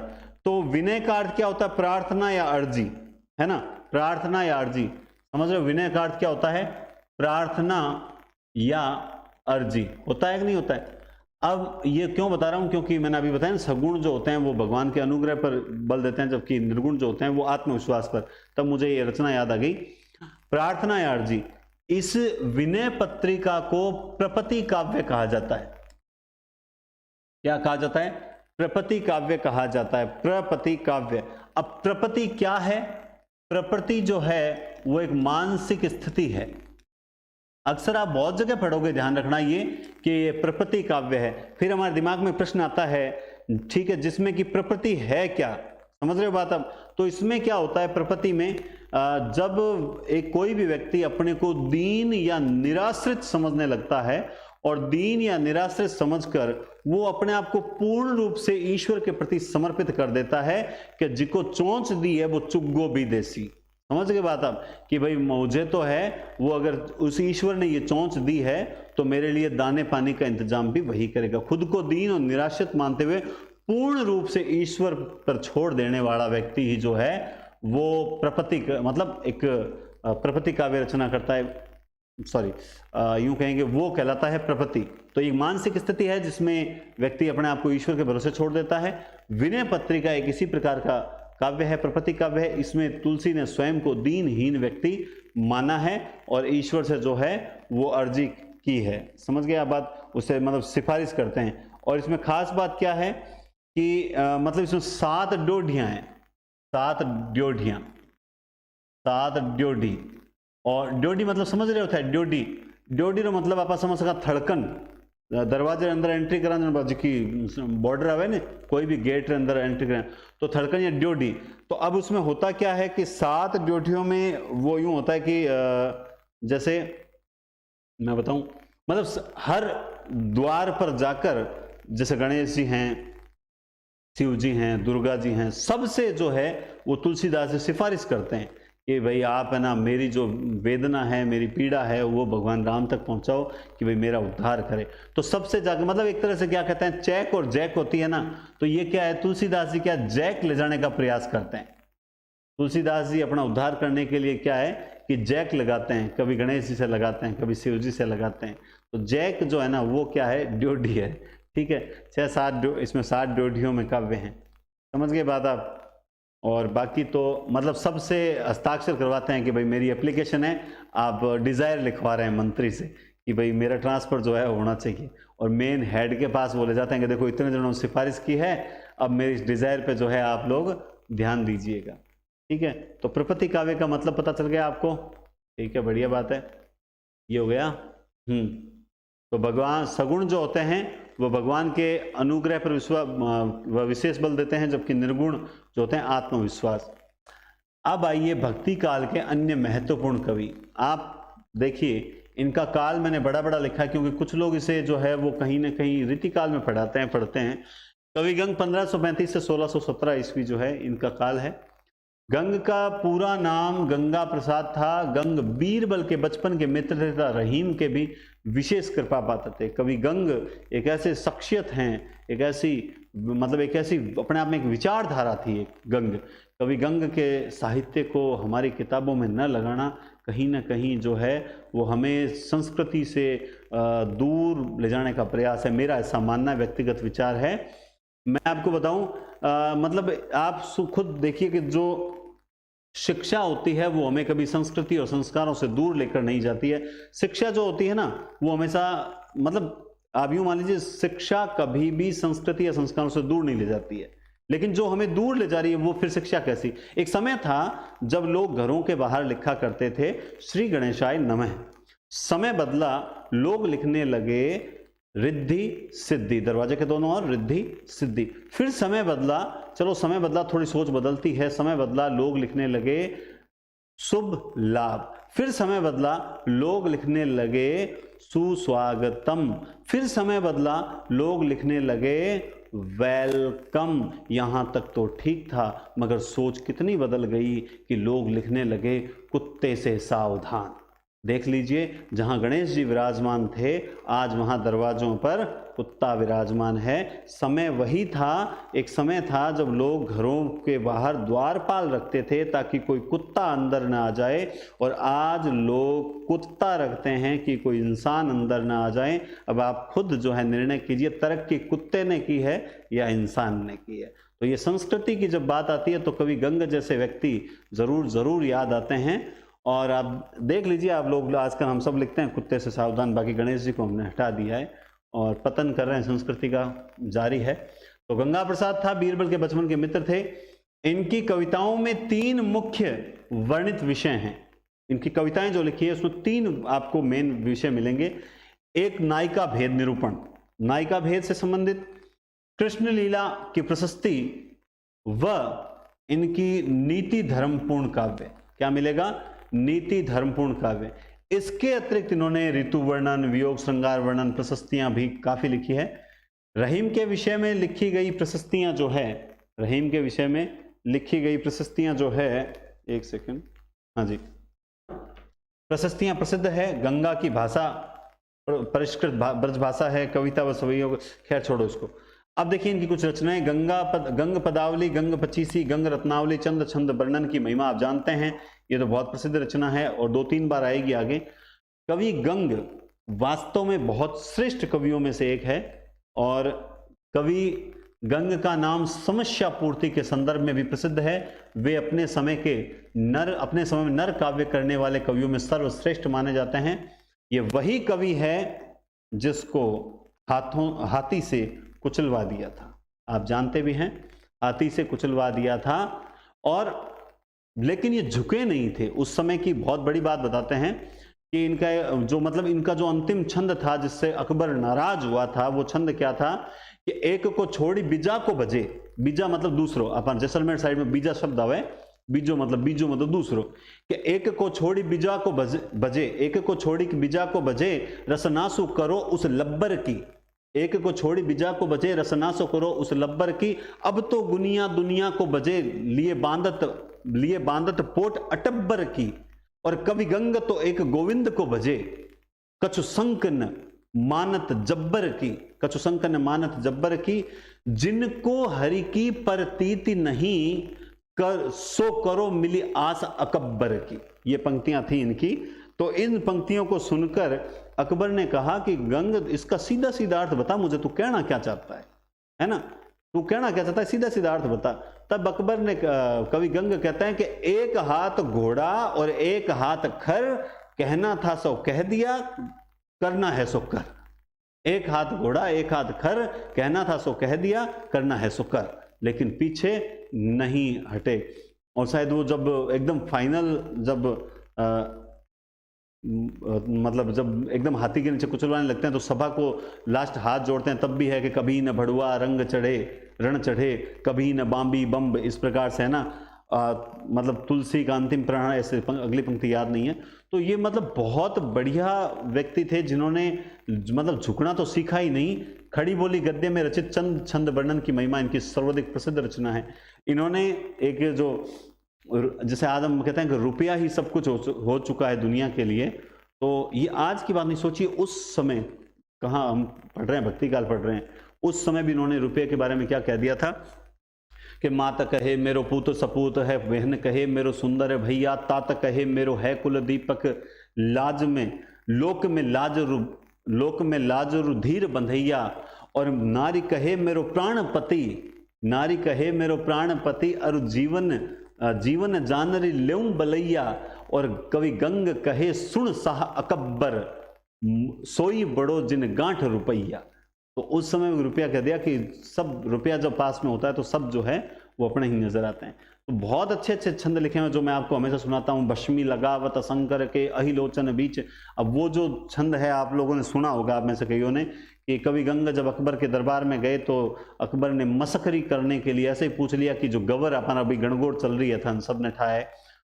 तो विनय का अर्थ क्या होता है? प्रार्थना या अर्जी, है ना। प्रार्थना या अर्जी, समझ रहे हो? विनय का अर्थ क्या होता है? प्रार्थना या अर्जी, होता है कि नहीं होता है? अब ये क्यों बता रहा हूं, क्योंकि मैंने अभी बताया सगुण जो होते हैं वो भगवान के अनुग्रह पर बल देते हैं, जबकि निर्गुण जो होते हैं वो आत्मविश्वास पर। तब मुझे ये रचना याद आ गई। प्रार्थना यार जी, इस विनय पत्रिका को प्रपति काव्य कहा जाता है। क्या कहा जाता है? प्रपति काव्य कहा जाता है। प्रपति काव्य। अब प्रपति क्या है? प्रपति जो है वो एक मानसिक स्थिति है। अक्सर आप बहुत जगह पढ़ोगे, ध्यान रखना ये कि ये प्रपति काव्य है। फिर हमारे दिमाग में प्रश्न आता है, ठीक है, जिसमें कि प्रपति है क्या? समझ रहे हो बात? अब तो इसमें क्या होता है प्रपति में, जब एक कोई भी व्यक्ति अपने को दीन या निराश्रित समझने लगता है और दीन या निराश्रित समझकर वो अपने आप को पूर्ण रूप से ईश्वर के प्रति समर्पित कर देता है कि जिको चोंच दी है वो चुग्गो भी देसी। समझ गए बात आप? कि भाई मुझे तो है वो, अगर उस ईश्वर ने ये चोंच दी है तो मेरे लिए दाने पानी का इंतजाम भी वही करेगा। खुद को दीन और निराश्रित मानते हुए पूर्ण रूप से ईश्वर पर छोड़ देने वाला व्यक्ति ही जो है वो प्रपति, मतलब एक प्रपति काव्य रचना करता है। सॉरी, यूं कहेंगे वो कहलाता है प्रपति। तो एक मानसिक स्थिति है जिसमें व्यक्ति अपने आप को ईश्वर के भरोसे छोड़ देता है। विनय पत्रिका एक इसी प्रकार का काव्य है, प्रपति काव्य है। इसमें तुलसी ने स्वयं को दीनहीन व्यक्ति माना है और ईश्वर से जो है वो अर्जी की है। समझ गए आप बात? उससे मतलब सिफारिश करते हैं। और इसमें खास बात क्या है कि मतलब इसमें 7 ड्योढ़ियां हैं, 7 ड्योढ़ियां, 7 ड्योढ़ी। और ड्योढ़ी मतलब समझ रहे होता है? ड्योढ़ी, ड्योढ़ी रो मतलब आप समझ सका धड़कन। दरवाजे अंदर एंट्री कराने बाजू की बॉर्डर आवे ने, कोई भी गेट के अंदर एंट्री करें तो धड़कन या ड्योढ़ी। तो अब उसमें होता क्या है कि 7 ड्योढ़ियों में वो यूं होता है कि जैसे मैं बताऊं, मतलब हर द्वार पर जाकर, जैसे गणेश जी हैं, शिव जी हैं, दुर्गा जी हैं, सबसे जो है वो तुलसीदास से सिफारिश करते हैं कि भाई आप है ना, मेरी जो वेदना है, मेरी पीड़ा है वो भगवान राम तक पहुंचाओ कि भाई मेरा उद्धार करे। तो सबसे जाकर मतलब एक तरह से क्या कहते हैं, चैक और जैक होती है ना, तो ये क्या है, तुलसीदास जी क्या जैक ले जाने का प्रयास करते हैं। तुलसीदास जी अपना उद्धार करने के लिए क्या है कि जैक लगाते हैं, कभी गणेश जी से लगाते हैं, कभी शिव जी से लगाते हैं। तो जैक जो है ना वो क्या है, ड्योढ़ी है। ठीक है, 6-7 इसमें 7 ड्योढ़ियों में काव्य हैं। समझ गए बात आप? और बाकी तो मतलब सबसे हस्ताक्षर करवाते हैं कि भाई मेरी एप्लीकेशन है, आप डिज़ायर लिखवा रहे हैं मंत्री से कि भाई मेरा ट्रांसफ़र जो है होना चाहिए। और मेन हेड के पास वो ले जाते हैं कि देखो इतने जनों ने सिफारिश की है, अब मेरी डिज़ायर पे जो है आप लोग ध्यान दीजिएगा। ठीक है, तो प्रपति काव्य का मतलब पता चल गया आपको? ठीक है, बढ़िया बात है, ये हो गया। तो भगवान सगुण जो होते हैं वो भगवान के अनुग्रह पर विशेष बल देते हैं, जबकि निर्गुण जो होते हैं आत्मविश्वास। अब आइए भक्ति काल के अन्य महत्वपूर्ण कवि। आप देखिए इनका काल मैंने बड़ा बड़ा लिखा है क्योंकि कुछ लोग इसे जो है वो कहीं ना कहीं रीति काल में पढ़ते हैं। कवि गंग 1535 से 1617 ईस्वी जो है इनका काल है। गंग का पूरा नाम गंगा प्रसाद था। गंग बीरबल के बचपन के मित्र थे तथा रहीम के भी विशेष कृपा पात्र थे। कवि गंग एक ऐसे शख्सियत हैं, एक ऐसी अपने आप में एक विचारधारा थी एक गंग। कवि गंग के साहित्य को हमारी किताबों में न लगाना कहीं ना कहीं जो है वो हमें संस्कृति से दूर ले जाने का प्रयास है, मेरा ऐसा मानना व्यक्तिगत विचार है। मैं आपको बताऊं, मतलब आप खुद देखिए कि जो शिक्षा होती है वो हमें कभी संस्कृति और संस्कारों से दूर लेकर नहीं जाती है। शिक्षा जो होती है ना वो हमेशा, मतलब आप यूं मान लीजिए, शिक्षा कभी भी संस्कृति या संस्कारों से दूर नहीं ले जाती है, लेकिन जो हमें दूर ले जा रही है वो फिर शिक्षा कैसी। एक समय था जब लोग घरों के बाहर लिखा करते थे श्री गणेशाय नमः। समय बदला, लोग लिखने लगे रिद्धि सिद्धि, दरवाजे के दोनों ओर रिद्धि सिद्धि। फिर समय बदला, चलो समय बदला, थोड़ी सोच बदलती है, समय बदला, लोग लिखने लगे शुभ लाभ। फिर समय बदला, लोग लिखने लगे सुस्वागतम। फिर समय बदला, लोग लिखने लगे वेलकम। यहां तक तो ठीक था, मगर सोच कितनी बदल गई कि लोग लिखने लगे कुत्ते से सावधान। देख लीजिए, जहां गणेश जी विराजमान थे आज वहां दरवाजों पर कुत्ता विराजमान है। समय वही था, एक समय था जब लोग घरों के बाहर द्वारपाल रखते थे ताकि कोई कुत्ता अंदर ना आ जाए, और आज लोग कुत्ता रखते हैं कि कोई इंसान अंदर ना आ जाए। अब आप खुद जो है निर्णय कीजिए, तरक्की कुत्ते ने की है या इंसान ने की है। तो ये संस्कृति की जब बात आती है तो कवि गंग जैसे व्यक्ति जरूर याद आते हैं। और आप देख लीजिए, आप लोग आजकल हम सब लिखते हैं कुत्ते से सावधान, बाकी गणेश जी को हमने हटा दिया है और पतन कर रहे हैं, संस्कृति का जारी है। तो गंगा प्रसाद था, बीरबल के बचपन के मित्र थे। इनकी कविताओं में 3 मुख्य वर्णित विषय हैं। इनकी कविताएं जो लिखी है उसमें 3 आपको मेन विषय मिलेंगे। एक नायिका भेद निरूपण, नायिका भेद से संबंधित, कृष्ण लीला की प्रशस्ति व इनकी नीति धर्मपूर्ण काव्य। क्या मिलेगा? नीति धर्मपूर्ण काव्य। इसके अतिरिक्त इन्होंने ऋतु वर्णन, वियोग श्रृंगार वर्णन प्रशस्तियां भी काफी लिखी है। रहीम के विषय में लिखी गई प्रशस्तियां जो है, रहीम के विषय में लिखी गई प्रशस्तियां जो है, एक सेकंड, हाँ जी, प्रशस्तियां प्रसिद्ध है। गंगा की भाषा परिष्कृत ब्रज भाषा है, कविता व सवैयों, खैर छोड़ो इसको। अब देखिए इनकी कुछ रचनाएं, गंग पदावली, गंग पचीसी, गंग रत्नावली, चंद छंद वर्णन की महिमा आप जानते हैं, ये तो बहुत प्रसिद्ध रचना है और 2-3 बार आएगी आगे। कवि गंग वास्तव में बहुत श्रेष्ठ कवियों में से एक है और कवि गंग का नाम समस्या पूर्ति के संदर्भ में भी प्रसिद्ध है। वे अपने समय में नर काव्य करने वाले कवियों में सर्वश्रेष्ठ माने जाते हैं। ये वही कवि है जिसको हाथी से कुचलवा दिया था, आप जानते भी हैं, हाथी से कुचलवा दिया था। और लेकिन ये झुके नहीं थे। उस समय की बहुत बड़ी बात बताते हैं कि इनका जो अंतिम छंद था जिससे अकबर नाराज हुआ था, वो छंद क्या था कि एक को छोड़ी बीजा को बजे, बीजा मतलब दूसरो, अपन जैसलमेर साइड में बीजा शब्द आवे, बीजो मतलब दूसरो, कि एक को छोड़ी बीजा को बजे, एक को छोड़ी बीजा को बजे, रसनासु करो उस लब्बर की, एक को छोड़ी बीजा को बजे, रसनासु करो उस लब्बर की, अब तो गुनिया दुनिया को बजे, लिए बांधत पोट अटब्बर की। और कवि गंग तो एक गोविंद को भजे, कछु संकन मानत जब्बर की, कछु संकन मानत जब्बर की, जिनको हरि की परतीति नहीं, कर सो करो मिली आस अकब्बर की। ये पंक्तियां थी इनकी। तो इन पंक्तियों को सुनकर अकबर ने कहा कि गंग, इसका सीधा सीधा अर्थ बता मुझे, तू कहना क्या चाहता है ना, तू कहना क्या चाहता है, सीधा सीधा अर्थ बता। तब अकबर ने, कवि गंग कहते हैं कि एक हाथ घोड़ा और एक हाथ खर, कहना था सो कह दिया, करना है सो कर। एक हाथ घोड़ा एक हाथ खर, कहना था सो कह दिया, करना है सो कर, लेकिन पीछे नहीं हटे। और शायद वो जब एकदम फाइनल, जब एकदम हाथी के नीचे कुचलवाने लगते हैं तो सभा को लास्ट हाथ जोड़ते हैं, तब भी है कि कभी न भड़ुआ रंग चढ़े रण चढ़े, कभी न बांबी बम्ब, इस प्रकार से है ना। मतलब तुलसी का अंतिम प्राण, ऐसे अगली पंक्ति याद नहीं है। तो ये मतलब बहुत बढ़िया व्यक्ति थे जिन्होंने मतलब झुकना तो सीखा ही नहीं। खड़ी बोली गद्य में रचित चंद छंद वर्णन की महिमा इनकी सर्वाधिक प्रसिद्ध रचना है। इन्होंने एक जो, जैसे आज हम कहते हैं कि रुपया ही सब कुछ हो चुका है दुनिया के लिए, तो ये आज की बात नहीं, सोचिए उस समय, कहाँ हम पढ़ रहे हैं, भक्ति काल पढ़ रहे हैं, उस समय भी इन्होंने रुपये के बारे में क्या कह दिया था कि मात कहे मेरो पूत सपूत है, बहन कहे मेरो सुंदर भैया, तात कहे मेरो है कुल दीपक, लाज में लोक में लाज रुधिर बंधैया, और नारी कहे मेरो प्राणपति, नारी कहे मेरो प्राणपति, और जीवन जानरी लेऊं बलैया, और कवि गंग कहे सुन साह अकब्बर, सोई बड़ो जिन गांठ रुपैया। तो उस समय रुपया कह दिया कि सब रुपया जब पास में होता है तो सब जो है वो अपने ही नजर आते हैं। तो बहुत अच्छे अच्छे छंद लिखे हैं जो मैं आपको हमेशा सुनाता हूँ। बश्मी लगावत शंकर के अहिलोचन बीच। अब वो जो छंद है आप लोगों ने सुना होगा, आप में से कईयों ने, कि कवि गंग जब अकबर के दरबार में गए तो अकबर ने मसखरी करने के लिए ऐसे ही पूछ लिया कि जो गवर अपन अभी गणगौर चल रही है था, सब ने ठाए,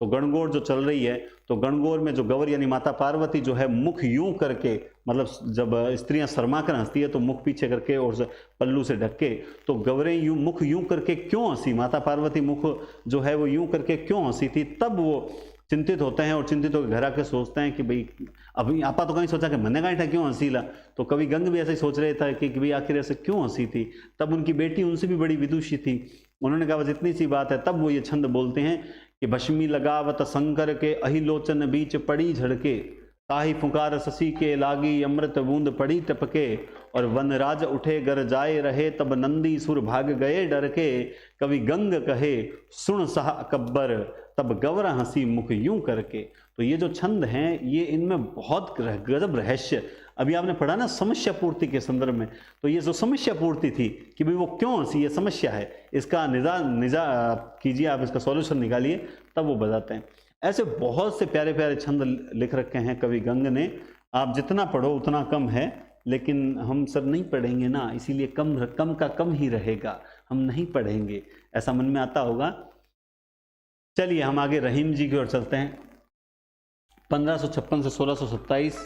तो गणगौर जो चल रही है, तो गणगौर में जो गवर यानी माता पार्वती जो है मुख यूं करके, मतलब जब स्त्रियां शर्मा कर हंसती है तो मुख पीछे करके और पल्लू से ढक के, तो गवरें यूं मुख यूं करके क्यों हंसी, माता पार्वती मुख जो है वो यूं करके क्यों हंसी थी, तब वो चिंतित होते हैं और चिंतित होकर घर आके सोचते हैं कि भाई अभी आपा तो कहीं सोचा कि मन्ने का था क्यों हंसी ला। तो कवि गंग भी ऐसे ही सोच रहे था कि भाई आखिर ऐसे क्यों हंसी थी। तब उनकी बेटी उनसे भी बड़ी विदुषी थी, उन्होंने कहा बस इतनी सी बात है। तब वो ये छंद बोलते हैं कि भस्मी लगावत शंकर के अहिलोचन बीच पड़ी झड़के, ताही फुकार शशि के लागी अमृत बूंद पड़ी टपके, और वनराज उठे गर जाए रहे तब नंदी सुर भाग गए डर के, कवि गंग कहे सुन सहा अकबर तब गवर हंसी मुख यूं करके। तो ये जो छंद हैं ये इनमें बहुत गजब रहस्य, अभी आपने पढ़ा ना समस्या पूर्ति के संदर्भ में, तो ये जो समस्या पूर्ति थी कि भाई वो क्यों हंसी, ये समस्या है, इसका निजा कीजिए, आप इसका सॉल्यूशन निकालिए, तब वो बताते हैं। ऐसे बहुत से प्यारे प्यारे छंद लिख रखे हैं कवि गंग ने, आप जितना पढ़ो उतना कम है, लेकिन हम सब नहीं पढ़ेंगे ना, इसीलिए कम का कम ही रहेगा, हम नहीं पढ़ेंगे, ऐसा मन में आता होगा। चलिए हम आगे रहीम जी की ओर चलते हैं। 1556 से 1627,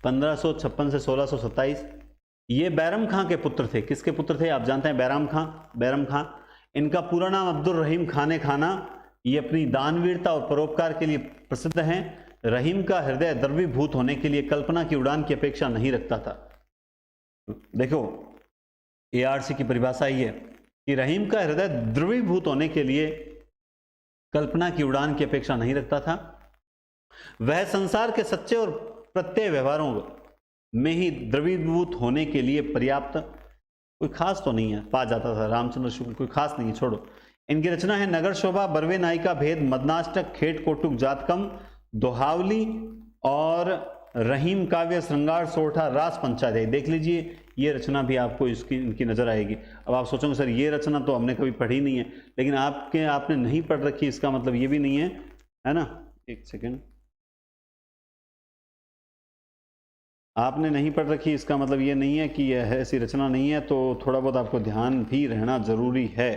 1556 से 1627 ये बैरम खां के पुत्र थे। किसके पुत्र थे आप जानते हैं? बैरम खां। बैरम खां, इनका पूरा नाम अब्दुल रहीम खाने खाना। ये अपनी दानवीरता और परोपकार के लिए प्रसिद्ध हैं। रहीम का हृदय द्रवीभूत होने के लिए कल्पना की उड़ान की अपेक्षा नहीं रखता था। देखो ARC की परिभाषा ये है कि रहीम का हृदय द्रवीभूत होने के लिए कल्पना की उड़ान की अपेक्षा नहीं रखता था। वह संसार के सच्चे और प्रत्यय व्यवहारों में ही द्रवीभूत होने के लिए पर्याप्त, कोई खास तो नहीं है, पा जाता था। रामचंद्र शुक्ल कोई खास नहीं है, छोड़ो। इनकी रचना है नगर शोभा, बरवे नायिका भेद, मदनाष्टक, खेट कोटुक जातकम, दोहावली और रहीम काव्य, श्रृंगार सोठा, रास पंचाध्याय। देख लीजिए ये रचना भी आपको इसकी इनकी नजर आएगी। अब आप सोचोगे सर ये रचना तो हमने कभी पढ़ी नहीं है, लेकिन आपने नहीं पढ़ रखी इसका मतलब ये भी नहीं है ना। एक सेकेंड, आपने नहीं पढ़ रखी इसका मतलब ये नहीं है कि यह ऐसी रचना नहीं है, तो थोड़ा बहुत आपको ध्यान भी रहना जरूरी है,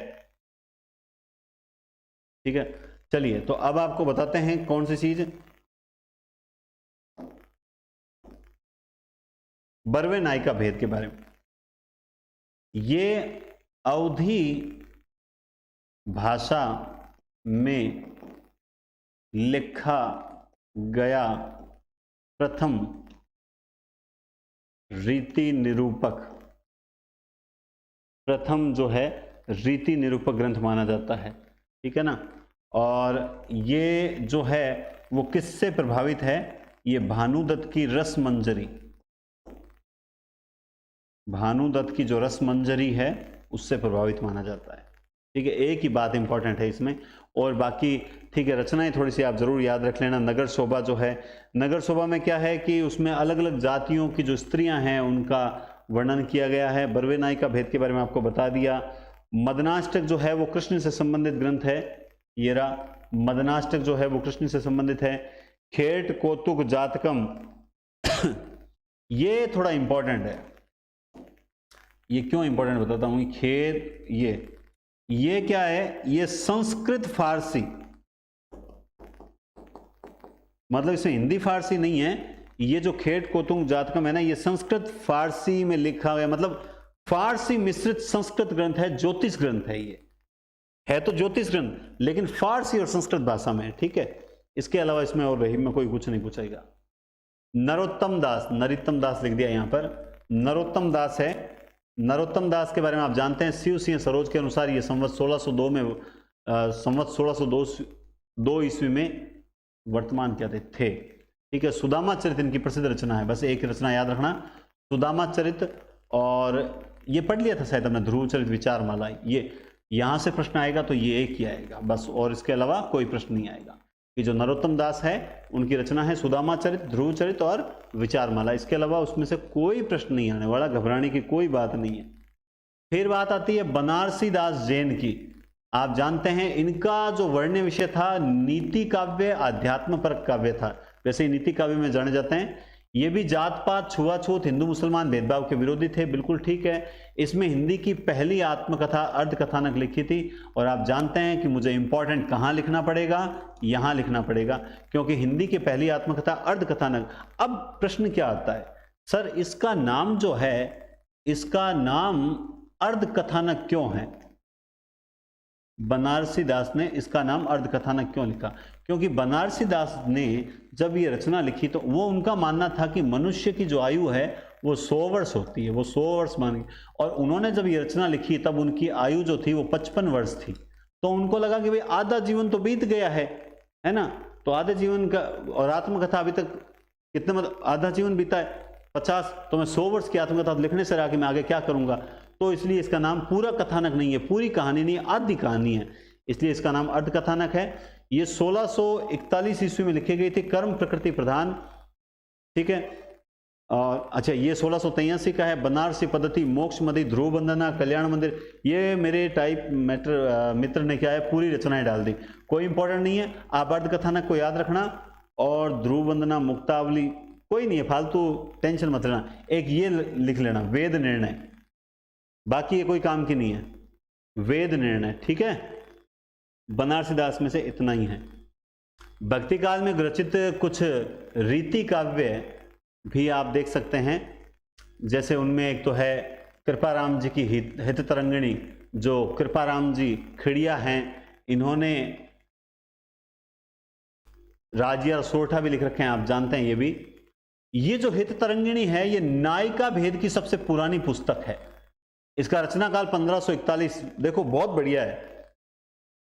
ठीक है। चलिए तो अब आपको बताते हैं कौन सी चीज, बरवे नायिका भेद के बारे में। ये अवधी भाषा में लिखा गया प्रथम रीति निरूपक, प्रथम जो है रीति निरूपक ग्रंथ माना जाता है, ठीक है ना। और ये जो है वो किससे प्रभावित है? ये भानुदत्त की रसमंजरी, भानुदत्त की जो रसमंजरी है उससे प्रभावित माना जाता है, ठीक है। एक ही बात इंपॉर्टेंट है इसमें, और बाकी ठीक है रचनाएं थोड़ी सी आप जरूर याद रख लेना। नगर शोभा जो है, नगर शोभा में क्या है कि उसमें अलग अलग जातियों की जो स्त्रियां हैं उनका वर्णन किया गया है। बरवे नायिका भेद के बारे में आपको बता दिया। मदनाष्टक जो है वो कृष्ण से संबंधित ग्रंथ है, ये रहा मदनाष्टक जो है वो कृष्ण से संबंधित है। खेट कौतुक जातकम ये थोड़ा इंपॉर्टेंट है, ये क्यों इंपॉर्टेंट बताता हूं। खेत ये क्या है? ये संस्कृत फारसी, मतलब इसमें हिंदी फारसी नहीं है। ये जो खेट कोतुंग जातकम है ना, ये संस्कृत फारसी में लिखा गया, मतलब फारसी मिश्रित संस्कृत ग्रंथ है, ज्योतिष ग्रंथ है। ये है तो ज्योतिष ग्रंथ लेकिन फारसी और संस्कृत भाषा में, ठीक है। इसके अलावा इसमें और रहीम में कोई कुछ नहीं पूछेगा। नरोत्तम दास, नरोत्तम दास लिख दिया यहां पर, नरोत्तम दास है। नरोत्तम दास के बारे में आप जानते हैं, शिव सिंह सरोज के अनुसार ये संवत 1602 में संवत 1602 ईस्वी में वर्तमान क्या थे, ठीक है। सुदामा चरित इनकी प्रसिद्ध रचना है, बस एक रचना याद रखना, सुदामा चरित। और ये पढ़ लिया था शायद हमने, ध्रुव चरित, विचार माला। ये यहां से प्रश्न आएगा तो ये एक ही आएगा बस, और इसके अलावा कोई प्रश्न नहीं आएगा। कि जो नरोत्तम दास है उनकी रचना है सुदामा चरित, ध्रुव चरित और विचार माला। इसके अलावा उसमें से कोई प्रश्न नहीं आने वाला, घबराने की कोई बात नहीं है। फिर बात आती है बनारसी दास जैन की। आप जानते हैं इनका जो वर्ण्य विषय था नीति काव्य, अध्यात्म परक काव्य था। वैसे नीति काव्य में जाने जाते हैं। ये भी जात पात, छुआछूत, हिंदू मुसलमान भेदभाव के विरोधी थे, बिल्कुल ठीक है। इसमें हिंदी की पहली आत्मकथा अर्धकथानक लिखी थी। और आप जानते हैं कि मुझे इंपॉर्टेंट कहाँ लिखना पड़ेगा, यहाँ लिखना पड़ेगा, क्योंकि हिंदी की पहली आत्मकथा अर्धकथानक। अब प्रश्न क्या आता है, सर इसका नाम जो है, इसका नाम अर्धकथानक क्यों है? बनारसी दास ने इसका नाम अर्धकथानक क्यों लिखा? क्योंकि बनारसी दास ने जब ये रचना लिखी तो वो उनका मानना था कि मनुष्य की जो आयु है वो 100 वर्ष होती है, वो 100 वर्ष मान, और उन्होंने जब ये रचना लिखी तब उनकी आयु जो थी वो 55 वर्ष थी। तो उनको लगा कि भाई आधा जीवन तो बीत गया है ना, तो आधे जीवन का, और आत्मकथा अभी तक कितने, मतलब आधा जीवन बीता है 50, तो मैं 100 वर्ष की आत्मकथा लिखने से रहा कि मैं आगे क्या करूंगा, तो इसलिए इसका नाम पूरा कथानक नहीं है, पूरी कहानी नहीं है, आधी कहानी है, इसलिए इसका नाम अर्धकथानक है। ये 1641 ईस्वी में लिखी गई थी, कर्म प्रकृति प्रधान, ठीक है। और अच्छा, ये 1683 का है, बनारसी पद्धति, मोक्ष मदि, ध्रुव वंदना, कल्याण मंदिर। ये मेरे टाइप मित्र ने क्या है, पूरी रचनाएं डाल दी, कोई इंपॉर्टेंट नहीं है, आप अर्धकथानक को याद रखना, और ध्रुव वंदना, मुक्तावली कोई नहीं है, फालतू टेंशन मत लेना। एक ये लिख लेना, वेद निर्णय, बाकी ये कोई काम की नहीं है, वेद निर्णय, ठीक है। बनारसी दास में से इतना ही है। भक्ति काल में रचित कुछ रीति काव्य भी आप देख सकते हैं, जैसे उनमें एक तो है कृपाराम जी की हित तरंगिणी, जो कृपाराम जी खिड़िया हैं, इन्होंने राजिया सोरठा भी लिख रखे हैं, आप जानते हैं ये भी। ये जो हित तरंगिणी है ये नायिका भेद की सबसे पुरानी पुस्तक है, इसका रचना काल 1541, देखो बहुत बढ़िया है,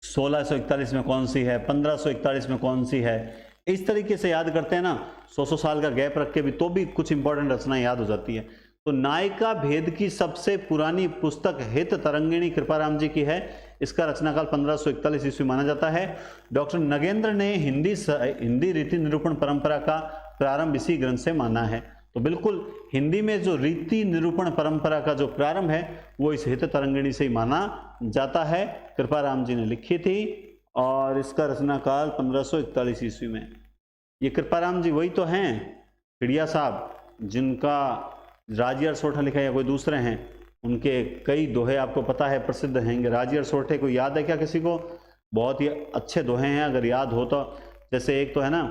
1641 में कौन सी है, 1541 में कौन सी है, इस तरीके से याद करते हैं ना, 100 साल का गैप रख के भी, तो भी कुछ इंपॉर्टेंट रचना याद हो जाती है। तो नायिका भेद की सबसे पुरानी पुस्तक हित तरंगिणी कृपाराम जी की है, इसका रचनाकाल 1541 ईस्वी माना जाता है। डॉक्टर नगेंद्र ने हिंदी रीति निरूपण परंपरा का प्रारंभ इसी ग्रंथ से माना है। तो बिल्कुल हिंदी में जो रीति निरूपण परंपरा का जो प्रारंभ है वो इस हित तरंगिणी से ही माना जाता है, कृपाराम जी ने लिखी थी, और इसका रचनाकाल 1541 ईस्वी में। ये कृपाराम जी वही तो हैं खिड़िया साहब जिनका राजिया सोरठा लिखा है, या कोई दूसरे हैं? उनके कई दोहे आपको पता है प्रसिद्ध हैं। राजिया सोरठे को याद है क्या किसी को? बहुत ही अच्छे दोहे हैं, अगर याद हो तो। जैसे एक तो है ना,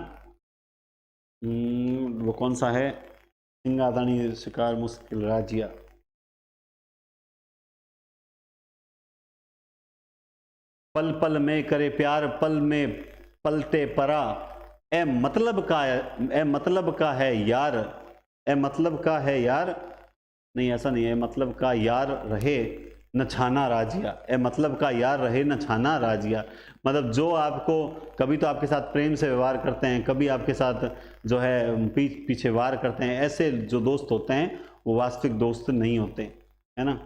वो कौन सा है, सिंगादानी शिकार मुश्किल राजिया, पल पल में करे प्यार, पल में पलटे परा, ए मतलब का है यार, ए मतलब का है यार, नहीं ऐसा नहीं है, मतलब का यार रहे न छाना राजिया, ए मतलब का यार रहे न छाना राजिया। मतलब जो आपको कभी तो आपके साथ प्रेम से व्यवहार करते हैं, कभी आपके साथ जो है पीछे वार करते हैं, ऐसे जो दोस्त होते हैं वो वास्तविक दोस्त नहीं होते, है ना।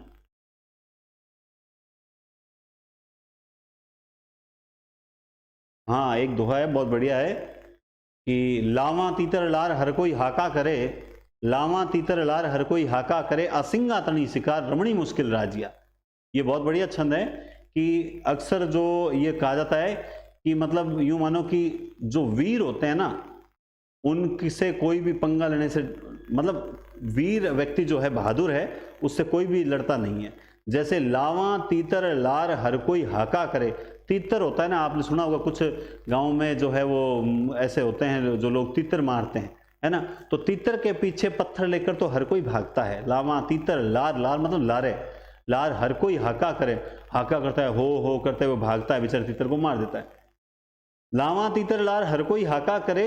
हाँ, एक दोहा है बहुत बढ़िया है कि लावा तीतर लार हर कोई हाका करे, लावा तीतर लार हर कोई हाका करे, असिंगा तनी शिकार रमणी मुश्किल राजिया। ये बहुत बढ़िया छंद है कि अक्सर जो ये कहा जाता है कि मतलब यूं मानो कि जो वीर होते हैं ना, उनसे कोई भी पंगा लेने से, मतलब वीर व्यक्ति जो है, बहादुर है, उससे कोई भी लड़ता नहीं है। जैसे लावा तीतर लार हर कोई हाका करे, तीतर होता है ना, आपने सुना होगा कुछ गांव में जो है वो ऐसे होते हैं जो लोग तीतर मारते हैं, है ना। तो तीतर के पीछे पत्थर लेकर तो हर कोई भागता है। लावा तीतर लार, लार मतलब लारे, लार हर कोई हाका करे, हाका करता है, हो करते हुए भागता है, बेचारे तीतर को मार देता है। लावा तीतर लार हर कोई हाका करे,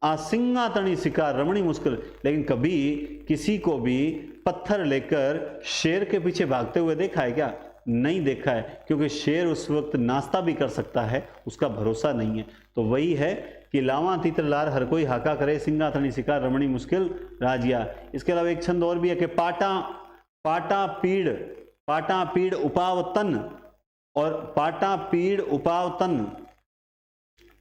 आसिंगा तणी शिकार रमणी मुश्किल। लेकिन कभी किसी को भी पत्थर लेकर शेर के पीछे भागते हुए देखा है क्या? नहीं देखा है, क्योंकि शेर उस वक्त नाश्ता भी कर सकता है, उसका भरोसा नहीं है। तो वही है कि लावा तीतर लार हर कोई हाका करे, सिंगा तणी शिकार रमणी मुश्किल राजिया। इसके अलावा एक छंद और भी है कि पाटा पीड़ उपाव तन, और पाटा पीड़ उपाव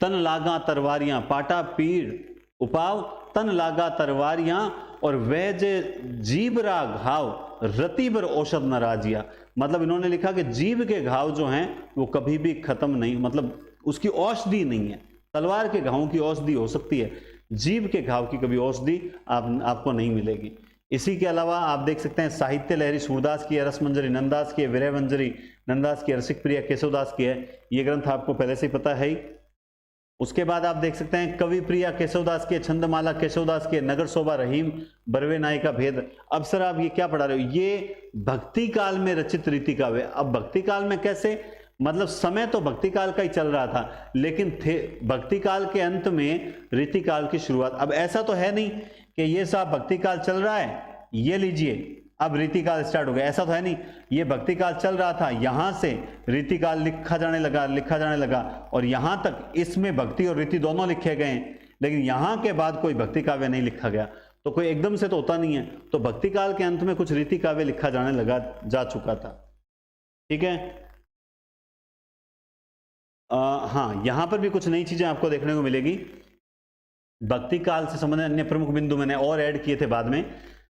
तन लागा तरवारियां, पाटा पीड़ उपाव तन लागा तरवारियां, और वह जे जीबरा घाव रतिबर औषध न राजिया। मतलब इन्होंने लिखा कि जीभ के घाव जो हैं वो कभी भी खत्म नहीं, मतलब उसकी औषधि नहीं है। तलवार के घावों की औषधि हो सकती है, जीभ के घाव की कभी औषधि आपको नहीं मिलेगी। इसी के अलावा आप देख सकते हैं साहित्य लहरी सूरदास की है, रसमंजरी नंदास की है, विरहमंजरी नंदास की है, रसिक प्रिया केशवदास की है। ये ग्रंथ आपको पहले से ही पता है ही। उसके बाद आप देख सकते हैं कवि प्रिया केशवदास की, छंदमाला केशवदास की, नगर शोभा रहीम बरवे नाई का भेद। अब सर आप ये क्या पढ़ा रहे हो? ये भक्ति काल में रचित रीति काव्य। अब भक्ति काल में कैसे? मतलब समय तो भक्ति काल का ही चल रहा था, लेकिन थे भक्ति काल के अंत में रीति काल की शुरुआत। अब ऐसा तो है नहीं कि ये साहब भक्ति काल चल रहा है, ये लीजिए अब रीति काल स्टार्ट हो गया, ऐसा तो है नहीं। ये भक्ति काल चल रहा था, यहां से रीति काल लिखा जाने लगा और यहां तक इसमें भक्ति और रीति दोनों लिखे गए, लेकिन यहां के बाद कोई भक्ति काव्य नहीं लिखा गया। तो कोई एकदम से तो होता नहीं है, तो भक्ति काल के अंत में कुछ रीति काव्य लिखा जाने लगा जा चुका था। ठीक है, हाँ, यहां पर भी कुछ नई चीजें आपको देखने को मिलेगी। भक्ति काल से संबंधित अन्य प्रमुख बिंदु मैंने और ऐड किए थे बाद में।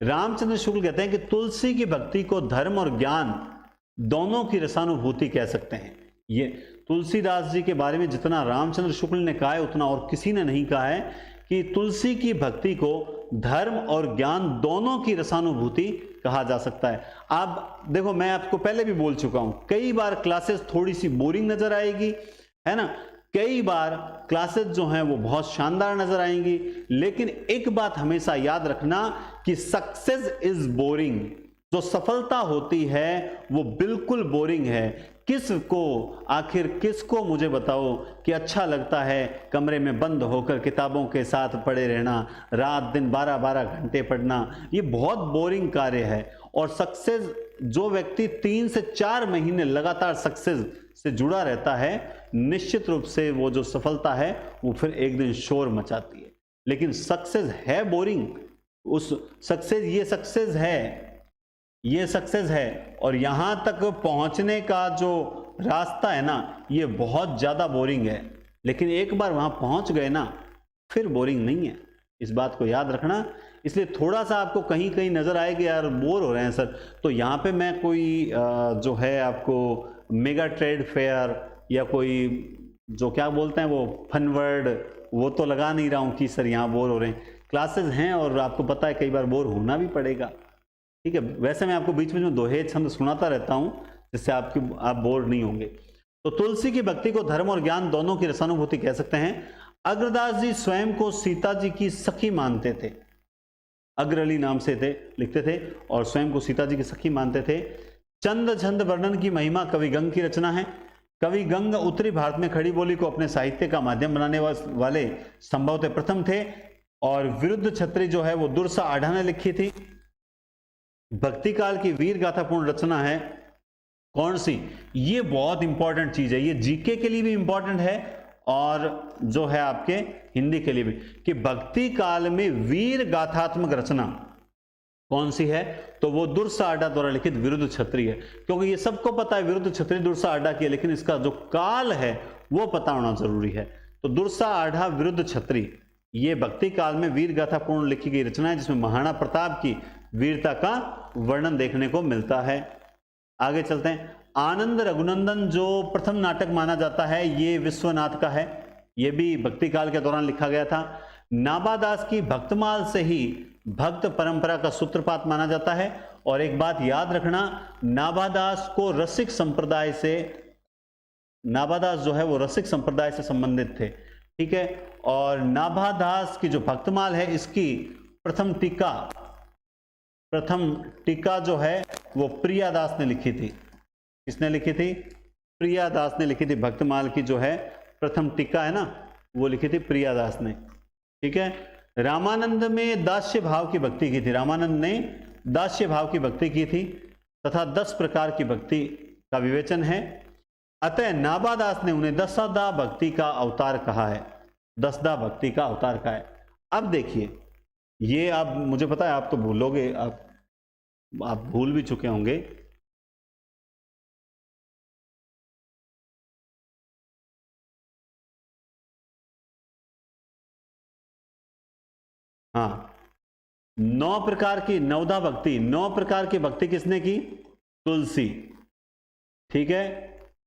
रामचंद्र शुक्ल कहते हैं कि तुलसी की भक्ति को धर्म और ज्ञान दोनों की रसानुभूति कह सकते हैं। ये तुलसीदास जी के बारे में जितना रामचंद्र शुक्ल ने कहा है उतना और किसी ने नहीं कहा है कि तुलसी की भक्ति को धर्म और ज्ञान दोनों की रसानुभूति कहा जा सकता है। आप देखो, मैं आपको पहले भी बोल चुका हूं, कई बार क्लासेस थोड़ी सी बोरिंग नजर आएगी, है ना, कई बार क्लासेस जो हैं वो बहुत शानदार नजर आएंगी, लेकिन एक बात हमेशा याद रखना कि सक्सेस इज बोरिंग। जो सफलता होती है वो बिल्कुल बोरिंग है। किसको मुझे बताओ कि अच्छा लगता है कमरे में बंद होकर किताबों के साथ पड़े रहना, रात दिन 12-12 घंटे पढ़ना, ये बहुत बोरिंग कार्य है। और सक्सेस, जो व्यक्ति 3 से 4 महीने लगातार सक्सेस से जुड़ा रहता है, निश्चित रूप से वो जो सफलता है वो फिर एक दिन शोर मचाती है। लेकिन सक्सेस है बोरिंग, उस सक्सेस ये सक्सेस है और यहां तक पहुंचने का जो रास्ता है ना, ये बहुत ज्यादा बोरिंग है। लेकिन एक बार वहां पहुंच गए ना, फिर बोरिंग नहीं है, इस बात को याद रखना। इसलिए थोड़ा सा आपको कहीं कहीं नजर आएगा यार बोर हो रहे हैं सर, तो यहाँ पे मैं कोई जो है आपको मेगा ट्रेड फेयर या कोई जो क्या बोलते हैं वो फन वर्ड, वो तो लगा नहीं रहा हूँ कि सर यहाँ बोर हो रहे हैं। क्लासेस हैं और आपको पता है कई बार बोर होना भी पड़ेगा। ठीक है, वैसे मैं आपको बीच में दोहे छंद सुनाता रहता हूँ जिससे आप बोर नहीं होंगे। तो तुलसी की भक्ति को धर्म और ज्ञान दोनों की रसानुभूति कह सकते हैं। अग्रदास जी स्वयं को सीता जी की सखी मानते थे, अग्रली नाम से थे, लिखते थे, और स्वयं को सीता जी की सखी मानते थे। चंद छंद वर्णन की महिमा कवि गंग की रचना है। कवि गंग उत्तरी भारत में खड़ी बोली को अपने साहित्य का माध्यम बनाने वाले संभवतः प्रथम थे, और विरुद्ध छत्री जो है वो दुर्सा आढ़ा ने लिखी थी। भक्ति काल की वीर गाथापूर्ण रचना है कौन सी? ये बहुत इंपॉर्टेंट चीज है, ये जीके के लिए भी इंपॉर्टेंट है और जो है आपके हिंदी के लिए भी, कि भक्ति काल में वीर गाथात्मक रचना कौन सी है? तो वो दुर्सा आढ़ा द्वारा लिखित विरुद्ध छत्री है। क्योंकि ये सबको पता है विरुद्ध छत्री दुर्सा आढ़ा की है, लेकिन इसका जो काल है वो पता होना जरूरी है। तो दुर्सा आढ़ा विरुद्ध छत्री, ये भक्ति काल में वीर गाथापूर्ण लिखी गई रचना है, जिसमें महाराणा प्रताप की वीरता का वर्णन देखने को मिलता है। आगे चलते हैं। आनंद रघुनंदन जो प्रथम नाटक माना जाता है, ये विश्वनाथ का है, ये भी भक्ति काल के दौरान लिखा गया था। नाभादास की भक्तमाल से ही भक्त परंपरा का सूत्रपात माना जाता है। और एक बात याद रखना, नाभादास को रसिक संप्रदाय से, नाभादास जो है वो रसिक संप्रदाय से संबंधित थे, ठीक है। और नाभादास की जो भक्तमाल है, इसकी प्रथम टीका जो है वो प्रियादास ने लिखी थी। किसने लिखी थी? प्रियादास ने लिखी थी। भक्तमाल की जो है प्रथम टीका है ना, वो लिखी थी प्रियादास ने, ठीक है। रामानंद में दास्य भाव की भक्ति की थी, रामानंद ने दास्य भाव की भक्ति की थी, तथा 10 प्रकार की भक्ति का विवेचन है। अतः नाभादास ने उन्हें दसदा भक्ति का अवतार कहा है, दसदा भक्ति का अवतार कहा है। अब देखिए, ये आप, मुझे पता है आप तो भूलोगे, आप भूल भी चुके होंगे। हाँ, 9 प्रकार की नवदा भक्ति, 9 प्रकार की भक्ति किसने की? तुलसी, ठीक है।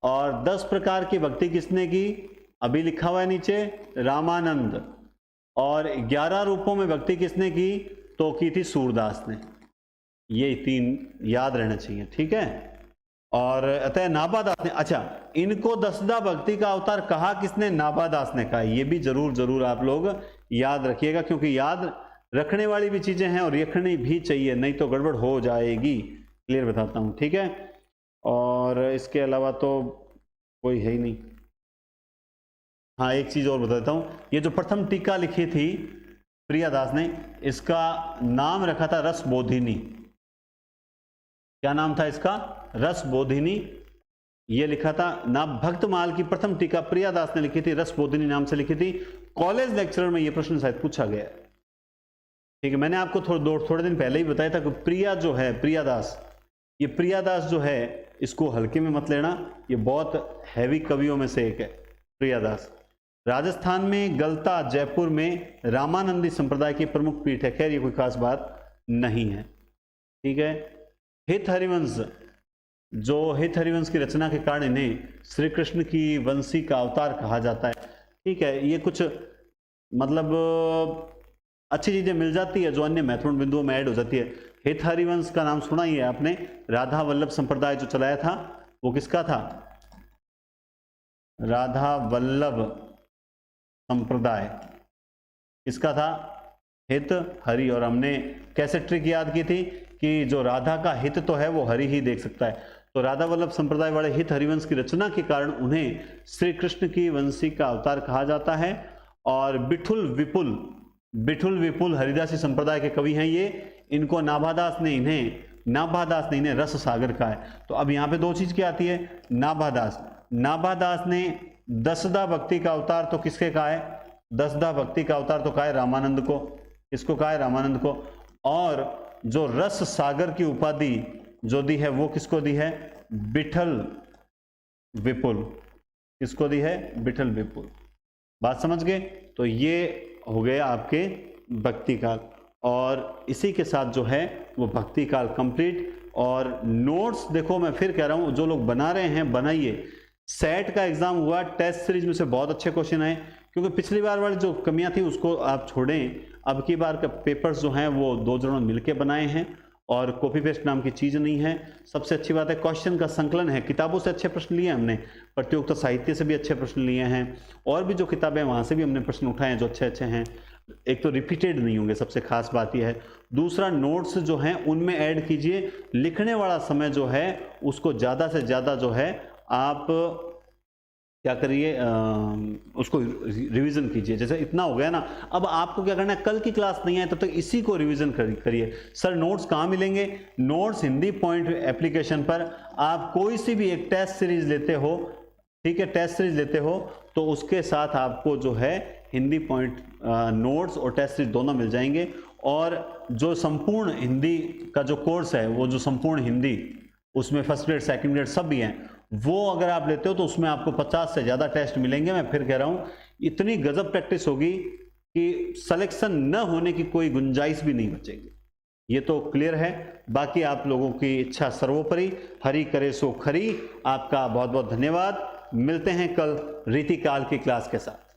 और 10 प्रकार की भक्ति किसने की? अभी लिखा हुआ है नीचे, रामानंद। और 11 रूपों में भक्ति किसने की? तो की थी सूरदास ने। ये 3 याद रहना चाहिए, ठीक है। और अतः नाभादास ने, अच्छा, इनको दसदा भक्ति का अवतार कहा किसने? नाभादास ने कहा। ये भी जरूर आप लोग याद रखिएगा, क्योंकि याद रखने वाली भी चीजें हैं और रखनी भी चाहिए, नहीं तो गड़बड़ हो जाएगी। क्लियर बताता हूं, ठीक है। और इसके अलावा तो कोई है ही नहीं। हाँ, एक चीज और बताता हूं, ये जो प्रथम टीका लिखी थी प्रियादास ने, इसका नाम रखा था रसबोधिनी। क्या नाम था इसका? रसबोधिनी। ये लिखा था ना। भक्तमाल की प्रथम टीका प्रियादास ने लिखी थी, रसबोधिनी नाम से लिखी थी। कॉलेज लेक्चरर में ये प्रश्न शायद पूछा गया है। ठीक है, मैंने आपको थोड़े दिन पहले ही बताया था कि प्रिया जो है, प्रियादास, ये प्रियादास जो है इसको हल्के में मत लेना, ये बहुत हैवी कवियों में से एक है प्रियादास। राजस्थान में गलता, जयपुर में रामानंदी संप्रदाय की प्रमुख पीठ है। खैर ये कोई खास बात नहीं है। ठीक है, हित हरिवंश, जो हित हरिवंश की रचना के कारण इन्हें श्री कृष्ण की वंशी का अवतार कहा जाता है। ठीक है, ये कुछ मतलब अच्छी चीजें मिल जाती है जो अन्य महत्वपूर्ण बिंदुओं में ऐड हो जाती है। हित हरिवंश का नाम सुना ही है आपने। राधा वल्लभ संप्रदाय जो चलाया था वो किसका था? राधा वल्लभ संप्रदाय किसका था? हित हरि। और हमने कैसे ट्रिक याद की थी कि जो राधा का हित तो है वो हरि ही देख सकता है। तो राधा वल्लभ संप्रदाय वाले हित हरिवंश की रचना के कारण उन्हें श्री कृष्ण की वंशी का अवतार कहा जाता है। और बिठुल विपुल हरिदासी संप्रदाय के कवि हैं ये। इनको नाभादास ने इन्हें रस सागर कहा है। तो अब यहाँ पे दो चीज क्या आती है? नाभादास ने दसदा भक्ति का अवतार तो किसके कहा है? दसदा भक्ति का अवतार तो कहा है रामानंद को। किसको कहा है? रामानंद को। और जो रस सागर की उपाधि जो दी है वो किसको दी है? बिठल विपुल। किसको दी है? बिठल विपुल। बात समझ गए? तो ये हो गया आपके भक्ति काल, और इसी के साथ जो है वो भक्ति काल कंप्लीट। और नोट्स देखो, मैं फिर कह रहा हूं, जो लोग बना रहे हैं बनाइए। सेट का एग्जाम हुआ, टेस्ट सीरीज में से बहुत अच्छे क्वेश्चन आए, क्योंकि पिछली बार वाली जो कमियां थी उसको आप छोड़ें। अब की बार के पेपर्स जो हैं वो 2 जनों मिलकर बनाए हैं और कॉपी पेस्ट नाम की चीज नहीं है। सबसे अच्छी बात है क्वेश्चन का संकलन है। किताबों से अच्छे प्रश्न लिए हमने, प्रतियोगिता साहित्य से भी अच्छे प्रश्न लिए हैं, और भी जो किताबें वहां से भी हमने प्रश्न उठाए हैं जो अच्छे हैं। एक तो रिपीटेड नहीं होंगे, सबसे खास बात यह है। दूसरा, नोट्स जो हैं उनमें ऐड कीजिए। लिखने वाला समय जो है उसको ज्यादा से ज्यादा जो है आप क्या करिए, उसको रिवीजन कीजिए। जैसे इतना हो गया ना, अब आपको क्या करना है, कल की क्लास नहीं है तब तक इसी को रिवीजन करिए। सर नोट्स कहाँ मिलेंगे? नोट्स हिंदी पॉइंट एप्लीकेशन पर। आप कोई सी भी एक टेस्ट सीरीज लेते हो, ठीक है, टेस्ट सीरीज लेते हो तो उसके साथ आपको जो है हिंदी पॉइंट नोट्स और टेस्ट सीरीज दोनों मिल जाएंगे। और जो संपूर्ण हिंदी का जो कोर्स है, वो जो संपूर्ण हिंदी, उसमें फर्स्ट ग्रेड सेकंड ग्रेड सब भी हैं, वो अगर आप लेते हो तो उसमें आपको 50 से ज़्यादा टेस्ट मिलेंगे। मैं फिर कह रहा हूँ, इतनी गजब प्रैक्टिस होगी कि सिलेक्शन न होने की कोई गुंजाइश भी नहीं बचेगी। ये तो क्लियर है। बाकी आप लोगों की इच्छा सर्वोपरि, हरि करे सो खरी। आपका बहुत बहुत धन्यवाद। मिलते हैं कल रीतिकाल की क्लास के साथ।